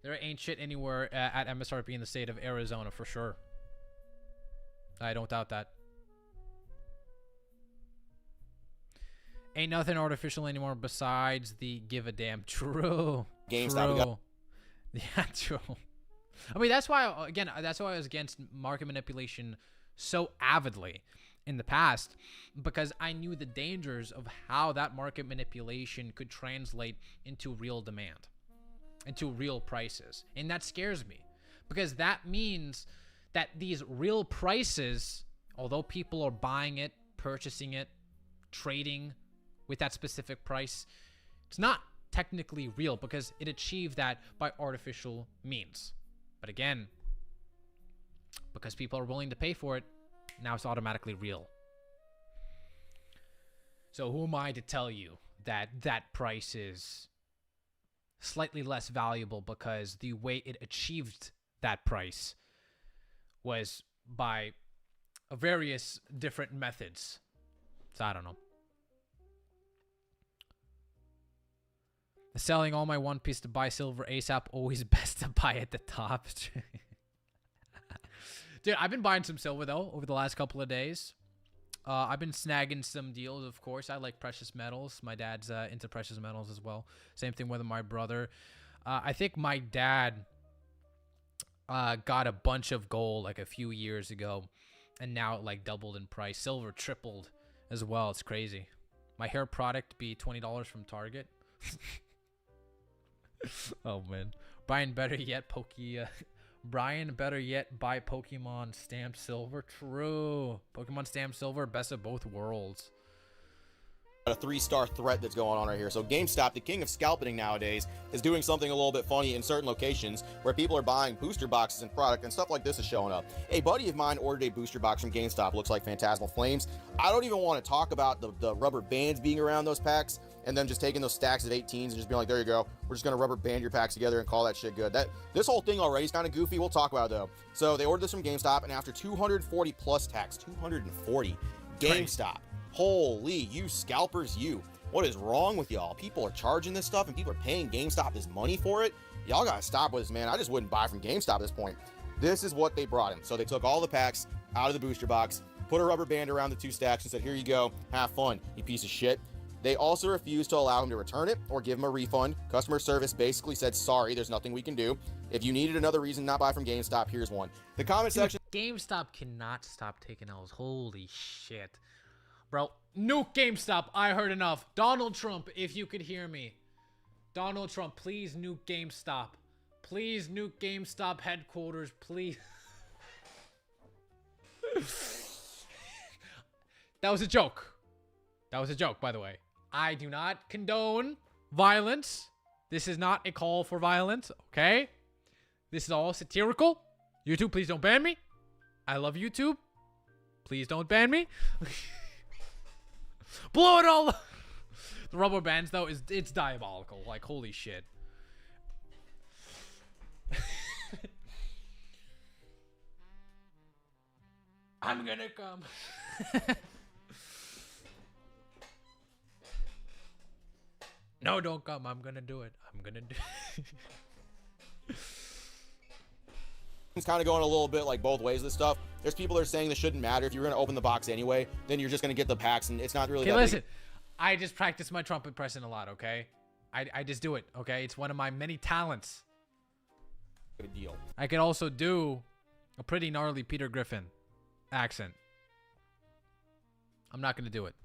There ain't shit anywhere at MSRP in the state of Arizona for sure. I don't doubt that. Ain't nothing artificial anymore besides the give a damn. True. GameStop. True. Yeah, true. I mean, that's why, again, that's why I was against market manipulation so avidly in the past, because I knew the dangers of how that market manipulation could translate into real demand, into real prices. And that scares me, because that means that these real prices, although people are buying it, purchasing it, trading with that specific price, it's not technically real because it achieved that by artificial means. But again, because people are willing to pay for it. Now it's automatically real. So who am I to tell you that that price is slightly less valuable because the way it achieved that price was by various different methods. So I don't know. Selling all my One Piece to buy silver ASAP, always best to buy at the top. Dude, I've been buying some silver, though, over the last couple of days. I've been snagging some deals, of course. I like precious metals. My dad's into precious metals as well. Same thing with my brother. I think my dad got a bunch of gold like a few years ago, and now it like doubled in price. Silver tripled as well. It's crazy. My hair product be $20 from Target. Oh man, Brian, better yet, Brian, better yet, buy Pokemon stamped silver. True, Pokemon stamped silver, best of both worlds. A 3-star threat that's going on right here. So GameStop, the king of scalping nowadays, is doing something a little bit funny in certain locations where people are buying booster boxes and product, and stuff like this is showing up. A buddy of mine ordered a booster box from GameStop. Looks like Phantasmal Flames. I don't even want to talk about the rubber bands being around those packs and then just taking those stacks of 18s and just being like, there you go, we're just gonna rubber band your packs together and call that shit good. This whole thing already is kind of goofy. We'll talk about it though. So they ordered this from GameStop, and after 240 plus tax, 240, GameStop. Holy, you scalpers, you. What is wrong with y'all? People are charging this stuff and people are paying GameStop this money for it. Y'all gotta stop with this, man. I just wouldn't buy from GameStop at this point. This is what they brought him. So they took all the packs out of the booster box, put a rubber band around the 2 stacks and said, here you go, have fun, you piece of shit. They also refused to allow him to return it or give him a refund. Customer service basically said, sorry, there's nothing we can do. If you needed another reason not buy from GameStop, here's one. The comment section. GameStop cannot stop taking L's. Holy shit. Bro, nuke GameStop. I heard enough. Donald Trump, if you could hear me. Donald Trump, please nuke GameStop. Please nuke GameStop headquarters, please. That was a joke. That was a joke, by the way. I do not condone violence. This is not a call for violence, okay? This is all satirical. YouTube, please don't ban me. I love YouTube. Please don't ban me. Blow it all. The rubber bands, though, it's diabolical. Like, holy shit. I'm gonna come. No, don't come. I'm gonna do it. I'm gonna do it. It's kind of going a little bit like both ways, this stuff. There's people that are saying this shouldn't matter. If you're going to open the box anyway, then you're just going to get the packs, and it's not really okay, that listen. big. I just practice my trumpet pressing a lot, okay? I just do it, okay? It's one of my many talents. Good deal. I could also do a pretty gnarly Peter Griffin accent. I'm not going to do it.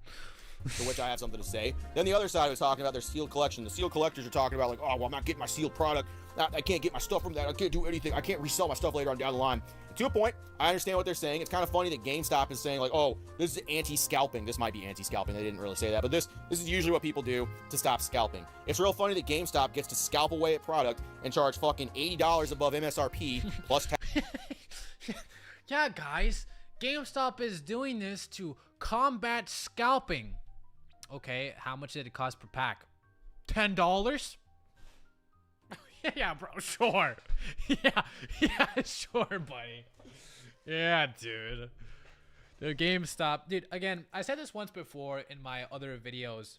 For which I have something to say. Then the other side was talking about their sealed collection. The sealed collectors are talking about like, oh, well, I'm not getting my sealed product. I can't get my stuff from that. I can't do anything. I can't resell my stuff later on down the line. And to a point, I understand what they're saying. It's kind of funny that GameStop is saying like, oh, this is anti-scalping. This might be anti-scalping. They didn't really say that, but this is usually what people do to stop scalping. It's real funny that GameStop gets to scalp away at product and charge fucking $80 above MSRP plus tax. Yeah, guys, GameStop is doing this to combat scalping. Okay, how much did it cost per pack? $10? Yeah, bro, sure. Yeah, sure, buddy. Yeah, dude. The GameStop. Dude, again, I said this once before in my other videos.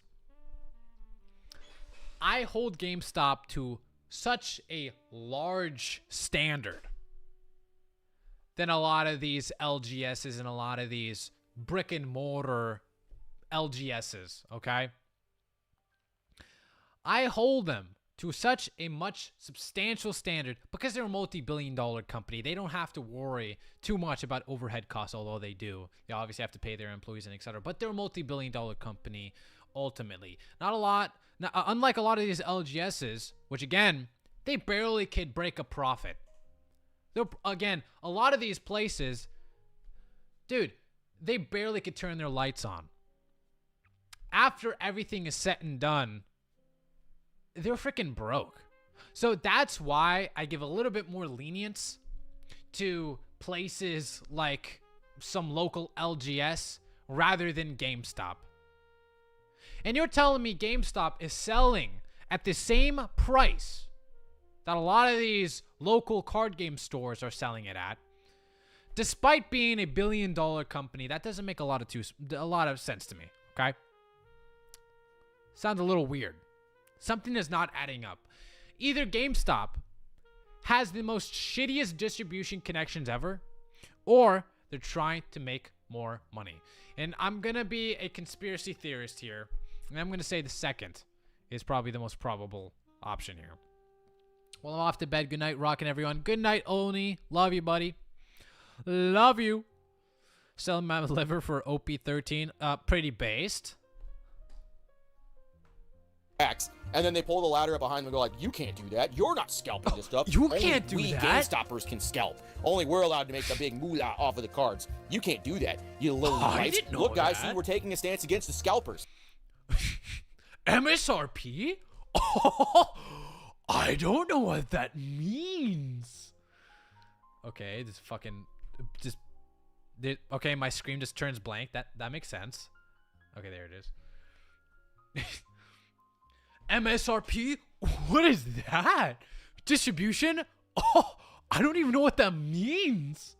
I hold GameStop to such a large standard than a lot of these LGSs and a lot of these brick and mortar LGSs, okay? I hold them to such a much substantial standard because they're a multi-billion-dollar company. They don't have to worry too much about overhead costs, although they do. They obviously have to pay their employees and etc. But they're a multi-billion-dollar company ultimately. Not a lot, unlike a lot of these LGSs, which again, they barely could break a profit. Again, a lot of these places, dude, they barely could turn their lights on. After everything is said and done, they're freaking broke. So that's why I give a little bit more lenience to places like some local LGS rather than GameStop. And you're telling me GameStop is selling at the same price that a lot of these local card game stores are selling it at, despite being a billion-dollar company. That doesn't make a lot of sense to me, okay? Sounds a little weird. Something is not adding up. Either GameStop has the most shittiest distribution connections ever, or they're trying to make more money. And I'm going to be a conspiracy theorist here, and I'm going to say the second is probably the most probable option here. Well, I'm off to bed. Good night, rocking everyone. Good night, Oni. Love you, buddy. Love you. Selling my liver for OP13. Pretty based. And then they pull the ladder up behind them and go like, you can't do that. You're not scalping this stuff. You Only can't do we that. GameStoppers can scalp. Only we're allowed to make the big moolah off of the cards. You can't do that. You little I lights. didn't know Look, guys, that. see, we're taking a stance against the scalpers. MSRP? Oh, I don't know what that means. Okay, this fucking okay, my screen just turns blank. That makes sense. Okay, there it is. MSRP? What is that? Distribution? Oh, I don't even know what that means.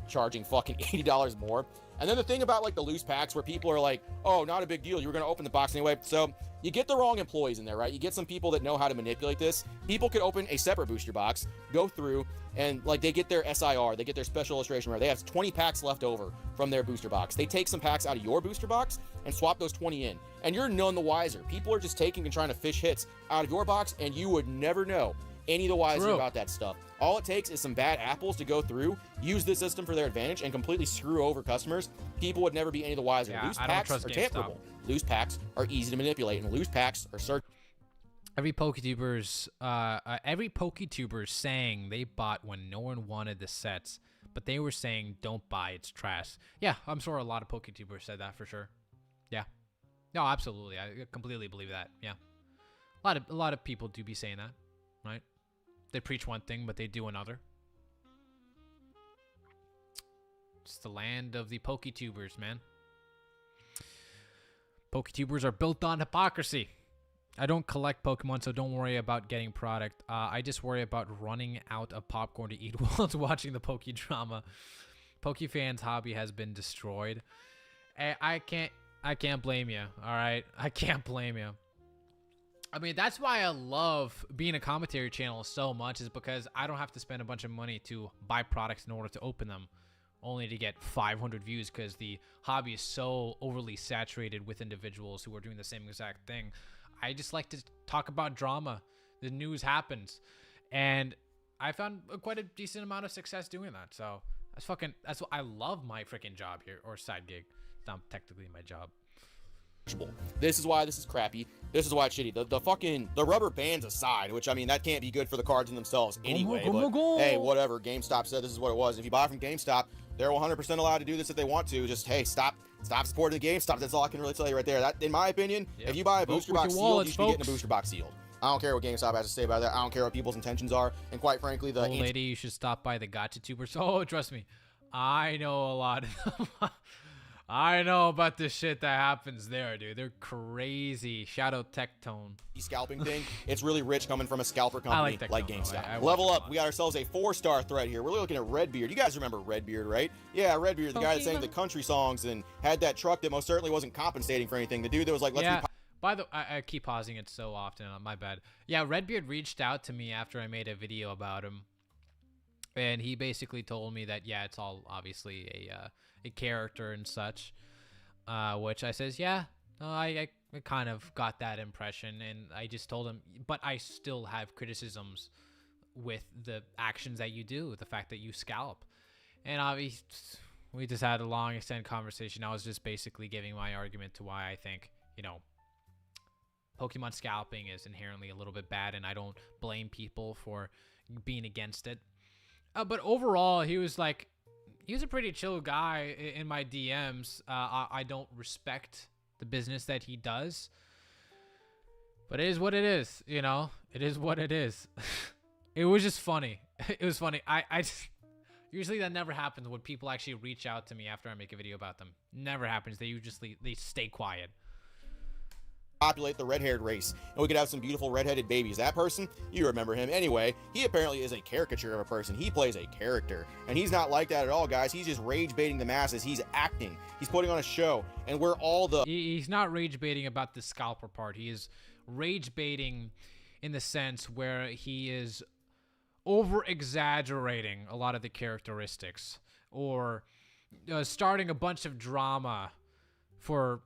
Charging fucking $80 more. And then the thing about like the loose packs where people are like, oh, not a big deal. You were going to open the box anyway. So you get the wrong employees in there, right? You get some people that know how to manipulate this. People could open a separate booster box, go through, and like they get their SIR, they get their special illustration rare. They have 20 packs left over from their booster box. They take some packs out of your booster box and swap those 20 in. And you're none the wiser. People are just taking and trying to fish hits out of your box, and you would never know any the wiser about that stuff. All it takes is some bad apples to go through, use this system for their advantage, and completely screw over customers. People would never be any the wiser. Yeah, Loose I don't packs trust are GameStop. tamperable. Loose packs are easy to manipulate, and loose packs are search. Every PokéTuber's saying they bought when no one wanted the sets, but they were saying don't buy, it's trash. Yeah, I'm sure a lot of PokéTubers said that for sure. Yeah, no, absolutely, I completely believe that. Yeah, a lot of people do be saying that, right? They preach one thing, but they do another. It's the land of the PokéTubers, man. PokéTubers are built on hypocrisy. I don't collect Pokemon, so don't worry about getting product. I just worry about running out of popcorn to eat while watching the PokéDrama. PokeFans' hobby has been destroyed. I can't blame you, all right? I can't blame you. I mean, that's why I love being a commentary channel so much, is because I don't have to spend a bunch of money to buy products in order to open them, only to get 500 views, because the hobby is so overly saturated with individuals who are doing the same exact thing. I just like to talk about drama. The news happens, and I found quite a decent amount of success doing that. So that's what I love my freaking job here, or side gig. It's not technically my job. This is why this is crappy. This is why it's shitty. The rubber bands aside, which I mean that can't be good for the cards in themselves anyway. But hey, whatever. GameStop said this is what it was. If you buy from GameStop, they're 100% allowed to do this if they want to. Just hey, stop supporting the GameStop. That's all I can really tell you right there. That, in my opinion, if you buy a booster box sealed, you should be getting a booster box sealed. I don't care what GameStop has to say about that. I don't care what people's intentions are. And quite frankly, the old lady, you should stop by the Gotcha Tubers. Oh, trust me, I know a lot. I know about the shit that happens there, dude. They're crazy. Shadow Tectone. Scalping thing, it's really rich coming from a scalper company like GameStop. I Level up, we got ourselves a 4-star thread here. We're looking at Redbeard. You guys remember Redbeard, right? Yeah, Redbeard, the guy that sang the country songs and had that truck that most certainly wasn't compensating for anything. The dude that was like, let's be by the I keep pausing it so often. My bad. Yeah, Redbeard reached out to me after I made a video about him, and he basically told me that yeah, it's all obviously a character and such, which I says yeah, I kind of got that impression, and I just told him, but I still have criticisms with the actions that you do, the fact that you scalp, and obviously we just had a long extended conversation. I was just basically giving my argument to why I think, you know, Pokemon scalping is inherently a little bit bad, and I don't blame people for being against it. But overall, he was a pretty chill guy in my DMs. I don't respect the business that he does, but it is what it is, you know? It is what it is. It was just funny. It was funny. I just, usually that never happens when people actually reach out to me after I make a video about them. Never happens. They usually stay quiet. Populate the red-haired race, and we could have some beautiful red-headed babies. That person, you remember him. Anyway, he apparently is a caricature of a person. He plays a character, and he's not like that at all, guys. He's just rage baiting the masses. He's acting. He's putting on a show, and we're all the... He's not rage baiting about the scalper part. He is rage baiting in the sense where he is over exaggerating a lot of the characteristics, or starting a bunch of drama for,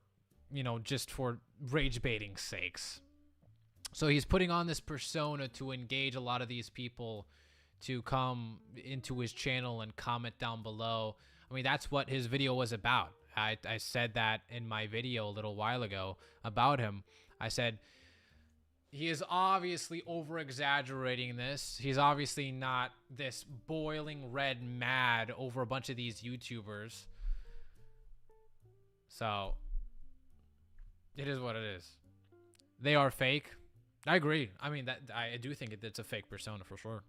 you know, just for rage baiting sakes. So he's putting on this persona to engage a lot of these people to come into his channel and comment down below. I mean, that's what his video was about. I said that in my video a little while ago about him. I said, he is obviously over exaggerating this. He's obviously not this boiling red mad over a bunch of these YouTubers. So it is what it is. They are fake. I agree. I mean, that I do think it's a fake persona for sure.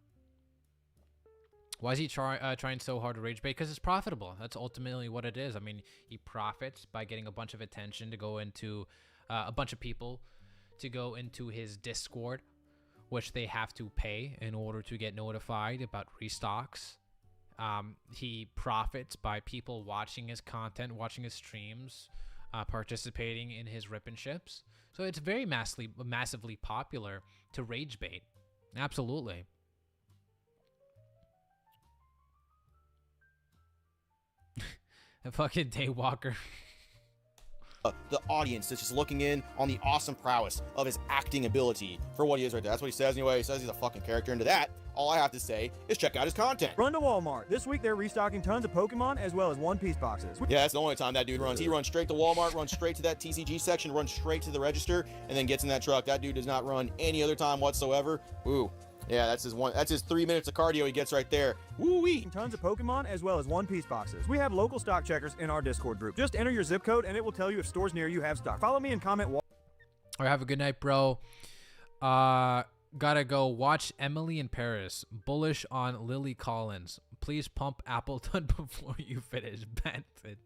Why is he trying so hard to rage bait? Because it's profitable. That's ultimately what it is. I mean, he profits by getting a bunch of attention to go into a bunch of people to go into his Discord, which they have to pay in order to get notified about restocks. He profits by people watching his content, watching his streams, participating in his rip and ships. So it's very massively popular to rage bait. Absolutely. A fucking daywalker. The audience that's just looking in on the awesome prowess of his acting ability for what he is right there. That's what he says anyway. He says he's a fucking character. Into that, all I have to say is check out his content. Run to Walmart. This week they're restocking tons of Pokemon as well as One Piece boxes. Yeah, that's the only time that dude runs. He runs straight to Walmart, runs straight to that TCG section, runs straight to the register, and then gets in that truck. That dude does not run any other time whatsoever. Ooh. Yeah, that's his 3 minutes of cardio he gets right there. Woo-wee. Tons of Pokemon as well as One Piece boxes. We have local stock checkers in our Discord group. Just enter your zip code and it will tell you if stores near you have stock. Follow me and comment. All right, have a good night, bro. Gotta go watch Emily in Paris. Bullish on Lily Collins. Please pump Appleton before you finish Benton.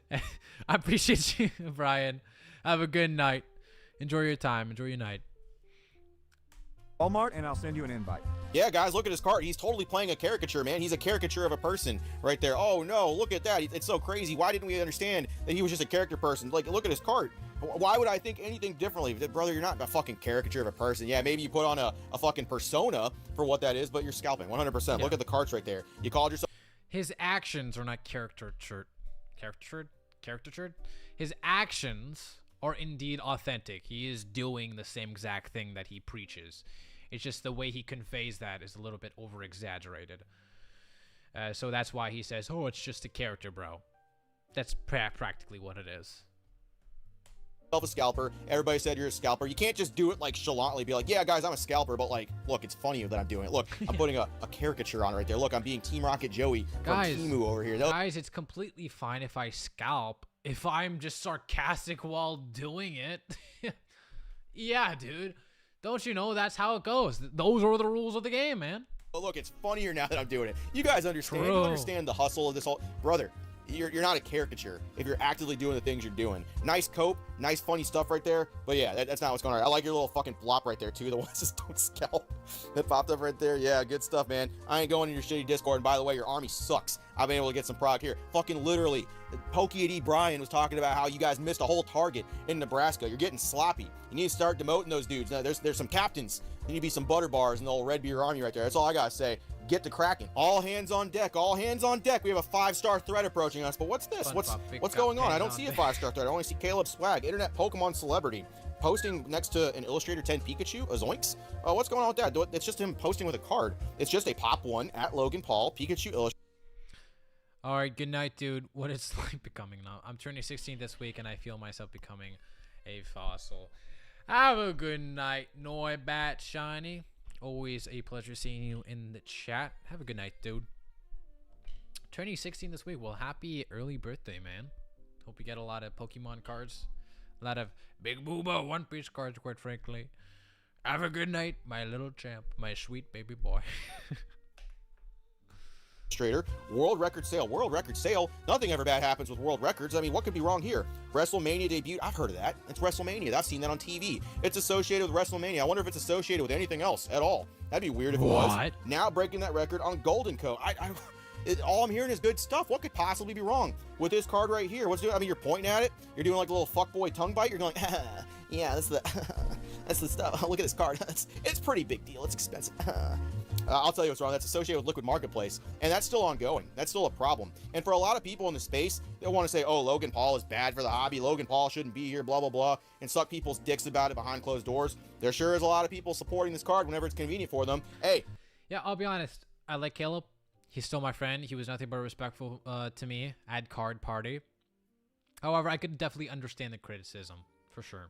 I appreciate you, Brian. Have a good night. Enjoy your time. Enjoy your night. Walmart, and I'll send you an invite. Yeah, guys, look at his card. He's totally playing a caricature, man. He's a caricature of a person right there. Oh, no, look at that. It's so crazy. Why didn't we understand that he was just a character person? Like, look at his card. Why would I think anything differently? Brother, you're not a fucking caricature of a person. Yeah, maybe you put on a fucking persona for what that is, but you're scalping 100%. Yeah. Look at the cards right there. You called yourself... His actions are not caricatured. His actions are indeed authentic. He is doing the same exact thing that he preaches. It's just the way he conveys that is a little bit over exaggerated. So that's why he says, oh, it's just a character, bro. That's practically what it is. A scalper. Everybody said you're a scalper. You can't just do it like chalantly, be like, yeah, guys, I'm a scalper, but like, look, it's funny that I'm doing it. Look, I'm putting a caricature on right there. Look, I'm being Team Rocket Joey from Timu over here. Guys, it's completely fine if I scalp, if I'm just sarcastic while doing it. Yeah, dude. Don't you know that's how it goes? Those are the rules of the game, man. But look, it's funnier now that I'm doing it. You guys understand. You understand the hustle of this whole... Brother, you're not a caricature if you're actively doing the things you're doing. Nice cope, nice funny stuff right there. But yeah, that's not what's going on. I like your little fucking flop right there too. The ones just don't scalp. That popped up right there. Yeah, good stuff, man. I ain't going in your shitty Discord. And by the way, your army sucks. I've been able to get some prog here. Fucking literally, PokéD Brian was talking about how you guys missed a whole target in Nebraska. You're getting sloppy. You need to start demoting those dudes. Now, there's some captains. There need to be some butter bars in the old Redbeard army right there. That's all I gotta say. Get to cracking. All hands on deck. All hands on deck. We have a 5-star threat approaching us. But what's this? What's going on? I don't see a 5-star threat. I only see Caleb Swag, internet Pokemon celebrity, posting next to an Illustrator 10 Pikachu, a Zoinks. What's going on with that? It's just him posting with a card. It's just a pop one at Logan Paul, Pikachu Illustrator. All right, good night, dude. What it's like becoming now. I'm turning 16 this week, and I feel myself becoming a fossil. Have a good night, Noibat Shiny. Always a pleasure seeing you in the chat. Have a good night, dude. Turning 16 this week. Well, happy early birthday, man. Hope you get a lot of Pokemon cards. A lot of Big Booba One Piece cards, quite frankly. Have a good night, my little champ, my sweet baby boy. World record sale. Nothing ever bad happens with world records. I mean, what could be wrong here? WrestleMania debut. I've heard of that. It's WrestleMania. I've seen that on TV. It's associated with WrestleMania. I wonder if it's associated with anything else at all. That'd be weird if it was. Now breaking that record on Golden Co. All I'm hearing is good stuff. What could possibly be wrong with this card right here? What's doing? I mean, you're pointing at it. You're doing like a little fuckboy tongue bite. You're going, yeah, that's the stuff. Look at this card. It's pretty big deal. It's expensive. I'll tell you what's wrong. That's associated with Liquid Marketplace, and that's still ongoing. That's still a problem. And for a lot of people in the space, they'll want to say, oh, Logan Paul is bad for the hobby. Logan Paul shouldn't be here, blah, blah, blah, and suck people's dicks about it behind closed doors. There sure is a lot of people supporting this card whenever it's convenient for them. Hey. Yeah, I'll be honest. I like Caleb. He's still my friend. He was nothing but respectful to me at card party. However, I could definitely understand the criticism, for sure.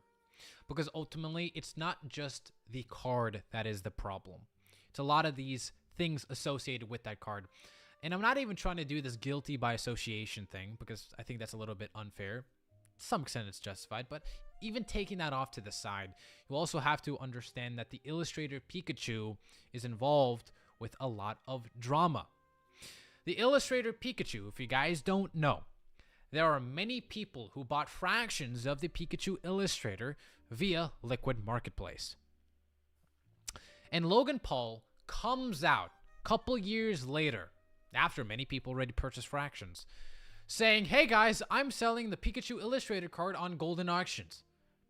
Because ultimately, it's not just the card that is the problem. It's a lot of these things associated with that card. And I'm not even trying to do this guilty by association thing, because I think that's a little bit unfair. To some extent, it's justified. But even taking that off to the side, you also have to understand that the illustrator Pikachu is involved with a lot of drama. The illustrator Pikachu, if you guys don't know, there are many people who bought fractions of the Pikachu illustrator via Liquid Marketplace. And Logan Paul comes out a couple years later, after many people already purchased fractions, saying, hey guys, I'm selling the Pikachu illustrator card on Golden Auctions.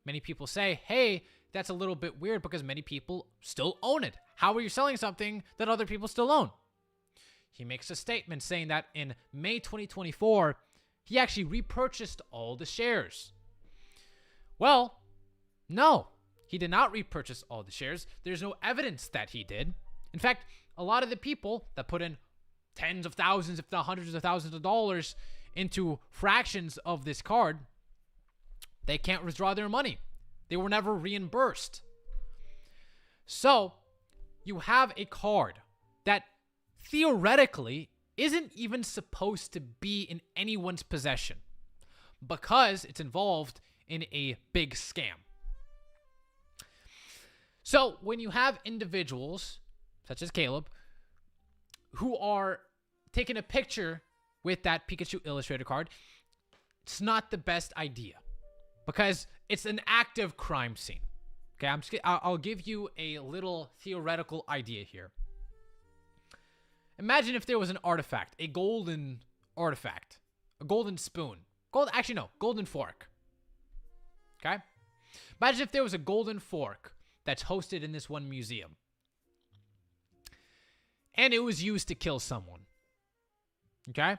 Many people say, hey, that's a little bit weird because many people still own it. How are you selling something that other people still own? He makes a statement saying that in May 2024, he actually repurchased all the shares. Well, no, he did not repurchase all the shares. There's no evidence that he did. In fact, a lot of the people that put in tens of thousands, if not hundreds of thousands of dollars into fractions of this card, they can't withdraw their money. They were never reimbursed. So, you have a card that theoretically isn't even supposed to be in anyone's possession because it's involved in a big scam. So when you have individuals such as Caleb who are taking a picture with that Pikachu illustrator card, it's not the best idea because it's an active crime scene. Okay, I'll give you a little theoretical idea here. Imagine if there was an artifact, a golden artifact, a golden spoon. Golden fork. Okay? Imagine if there was a golden fork that's hosted in this one museum. And it was used to kill someone. Okay?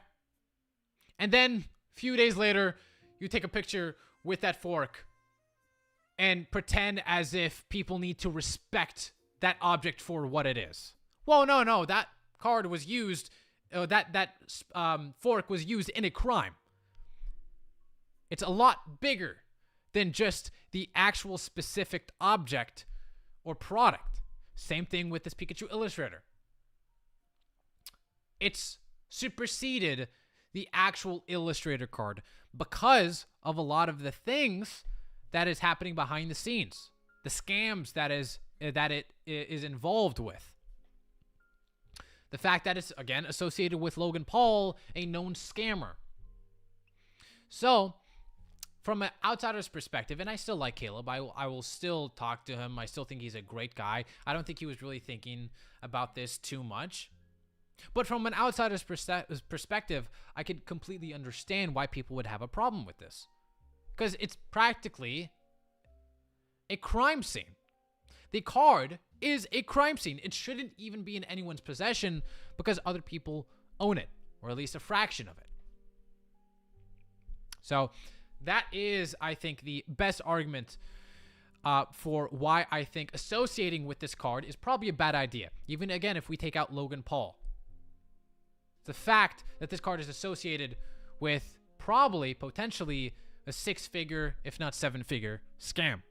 And then, a few days later, you take a picture with that fork and pretend as if people need to respect that object for what it is. Well, no, that card was used, that fork was used in a crime. It's a lot bigger than just the actual specific object or product. Same thing with this Pikachu illustrator. It's superseded the actual illustrator card because of a lot of the things that is happening behind the scenes, the scams that it is involved with. The fact that it's, again, associated with Logan Paul, a known scammer. So, from an outsider's perspective, and I still like Caleb, I will still talk to him. I still think he's a great guy. I don't think he was really thinking about this too much. But from an outsider's perspective, I could completely understand why people would have a problem with this. Because it's practically a crime scene. The card is a crime scene. It shouldn't even be in anyone's possession because other people own it, or at least a fraction of it. So that is, I think, the best argument for why I think associating with this card is probably a bad idea. Even, again, if we take out Logan Paul. The fact that this card is associated with probably, potentially, a six-figure, if not seven-figure, scam.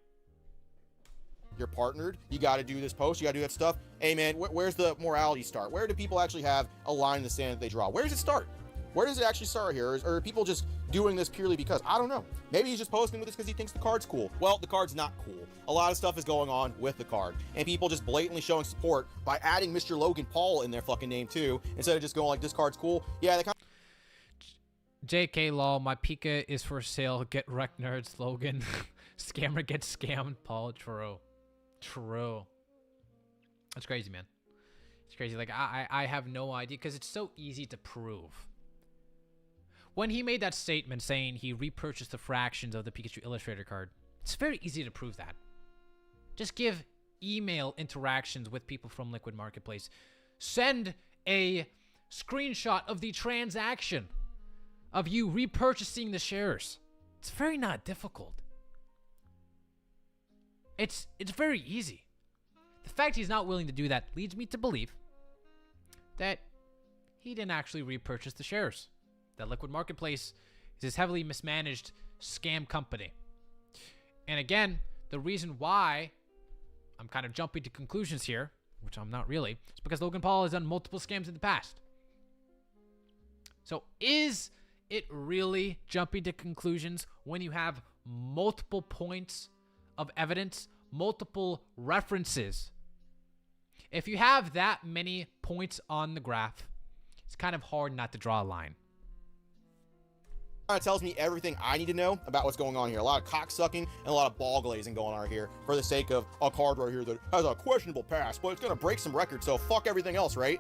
You're partnered, you got to do this post, you got to do that stuff. Hey man, where's the morality start? Where do people actually have a line in the sand that they draw? Where does it start? Where does it actually start here? Or are people just doing this purely because? I don't know. Maybe he's just posting with this because he thinks the card's cool. Well, the card's not cool. A lot of stuff is going on with the card, and people just blatantly showing support by adding Mr. Logan Paul in their fucking name too, instead of just going like, this card's cool. Yeah, they kind of... JK lol, my Pika is for sale. Get wrecked, nerds. Logan. Scammer gets scammed. Paul. True. That's crazy, man. It's crazy. Like, I have no idea, because it's so easy to prove. When he made that statement saying he repurchased the fractions of the Pikachu Illustrator card, it's very easy to prove that. Just give email interactions with people from Liquid Marketplace. Send a screenshot of the transaction of you repurchasing the shares. It's very not difficult. It's very easy. The fact he's not willing to do that leads me to believe that he didn't actually repurchase the shares. That Liquid Marketplace is this heavily mismanaged scam company. And again, the reason why I'm kind of jumping to conclusions here, which I'm not really, is because Logan Paul has done multiple scams in the past. So is it really jumping to conclusions when you have multiple points of evidence, multiple references? If you have that many points on the graph, it's kind of hard not to draw a line. It tells me everything I need to know about what's going on here. A lot of cocksucking and a lot of ball glazing going on here for the sake of a card right here that has a questionable past, but it's going to break some records, so fuck everything else, right?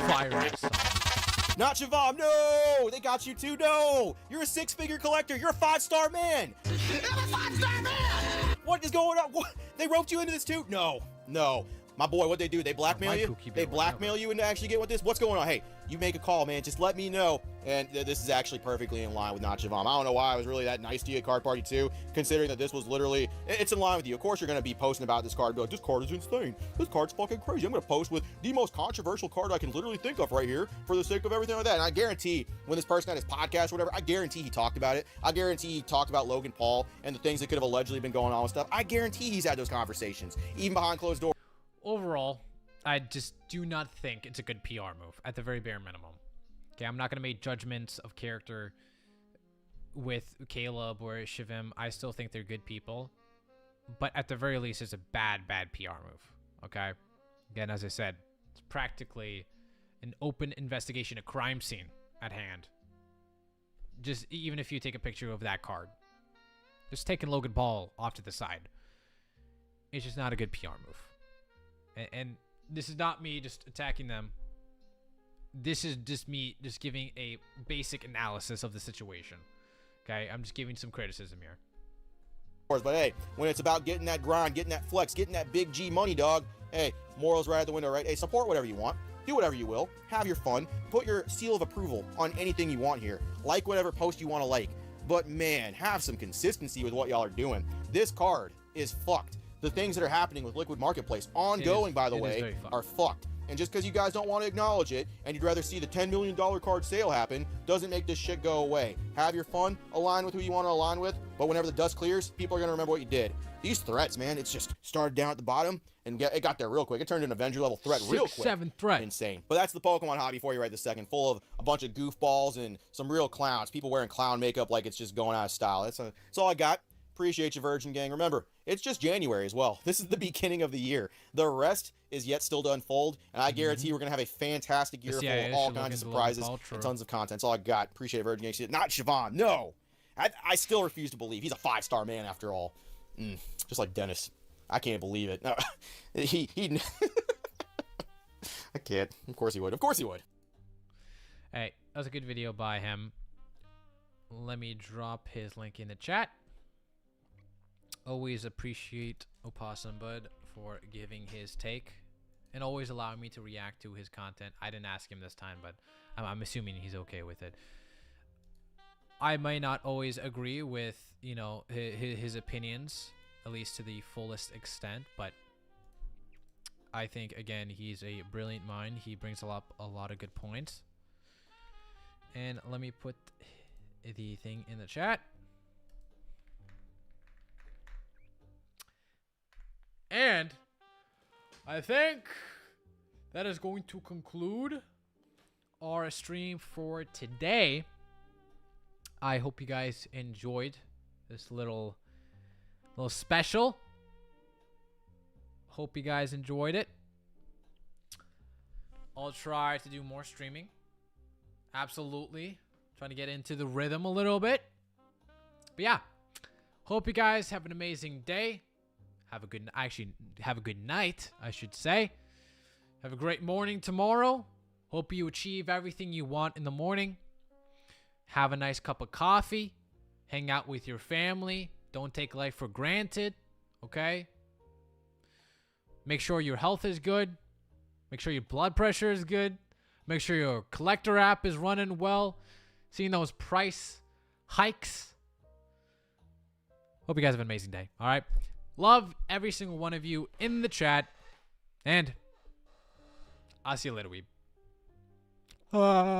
Fire ass song. Not Shavam, no! They got you too, no! You're a six-figure collector, you're a five-star man! I'm a five-star man! What is going on? What? They roped you into this too? No, no. My boy, what they do? They blackmail you? They blackmail you into actually getting with this? What's going on? Hey, you make a call, man. Just let me know. And this is actually perfectly in line with Not Shavam. I don't know why I was really that nice to you at Card Party 2, considering that this was literally, it's in line with you. Of course, you're going to be posting about this card, be like, this card is insane. This card's fucking crazy. I'm going to post with the most controversial card I can literally think of right here for the sake of everything like that. And I guarantee when this person had his podcast or whatever, I guarantee he talked about it. I guarantee he talked about Logan Paul and the things that could have allegedly been going on with stuff. I guarantee he's had those conversations, even behind closed doors. Overall, I just do not think it's a good PR move, at the very bare minimum. Okay, I'm not going to make judgments of character with Caleb or Shivim. I still think they're good people. But at the very least, it's a bad PR move. Okay? Again, as I said, it's practically an open investigation, a crime scene at hand. Just even if you take a picture of that card. Just taking Logan Paul off to the side. It's just not a good PR move. And this is not me just attacking them. This is just me just giving a basic analysis of the situation. Okay, I'm just giving some criticism here. But hey, when it's about getting that grind, getting that flex, getting that big G money, dog, hey, morals right out the window, right? Hey, support whatever you want. Do whatever you will. Have your fun. Put your seal of approval on anything you want here. Like whatever post you want to like. But man, have some consistency with what y'all are doing. This card is fucked. The things that are happening with Liquid Marketplace, ongoing, by the way, are fucked. And just because you guys don't want to acknowledge it, and you'd rather see the $10 million card sale happen, doesn't make this shit go away. Have your fun, align with who you want to align with, but whenever the dust clears, people are going to remember what you did. These threats, man, it's just started down at the bottom, and it got there real quick. It turned into an Avenger-level threat real quick. 6-7 threat. Insane. But that's the Pokemon hobby for you right this second, full of a bunch of goofballs and some real clowns. People wearing clown makeup like it's just going out of style. That's all I got. Appreciate you, Virgin Gang. Remember, it's just January as well. This is the beginning of the year. The rest is yet still to unfold, and I guarantee we're going to have a fantastic year full of all kinds of surprises and tons of content. That's all I got. Appreciate it, Virgin Gang. Not Siobhan. No. I still refuse to believe he's a 5-star man after all. Just like Dennis. I can't believe it. No, he I can't. Of course he would. Of course he would. Hey, that was a good video by him. Let me drop his link in the chat. Always appreciate Opossum Bud for giving his take and always allowing me to react to his content. I didn't ask him this time, but I'm assuming he's okay with it. I might not always agree with, you know, his opinions, at least to the fullest extent, but I think, again, he's a brilliant mind. He brings up a lot of good points. And let me put the thing in the chat. I think that is going to conclude our stream for today. I hope you guys enjoyed this little special. Hope you guys enjoyed it. I'll try to do more streaming. Absolutely. Trying to get into the rhythm a little bit. But yeah. Hope you guys have an amazing day. Have a good night, I should say. Have a great morning tomorrow. Hope you achieve everything you want in the morning. Have a nice cup of coffee. Hang out with your family. Don't take life for granted. Okay? Make sure your health is good. Make sure your blood pressure is good. Make sure your collector app is running well. Seeing those price hikes. Hope you guys have an amazing day. All right? Love every single one of you in the chat. And I'll see you later, weeb.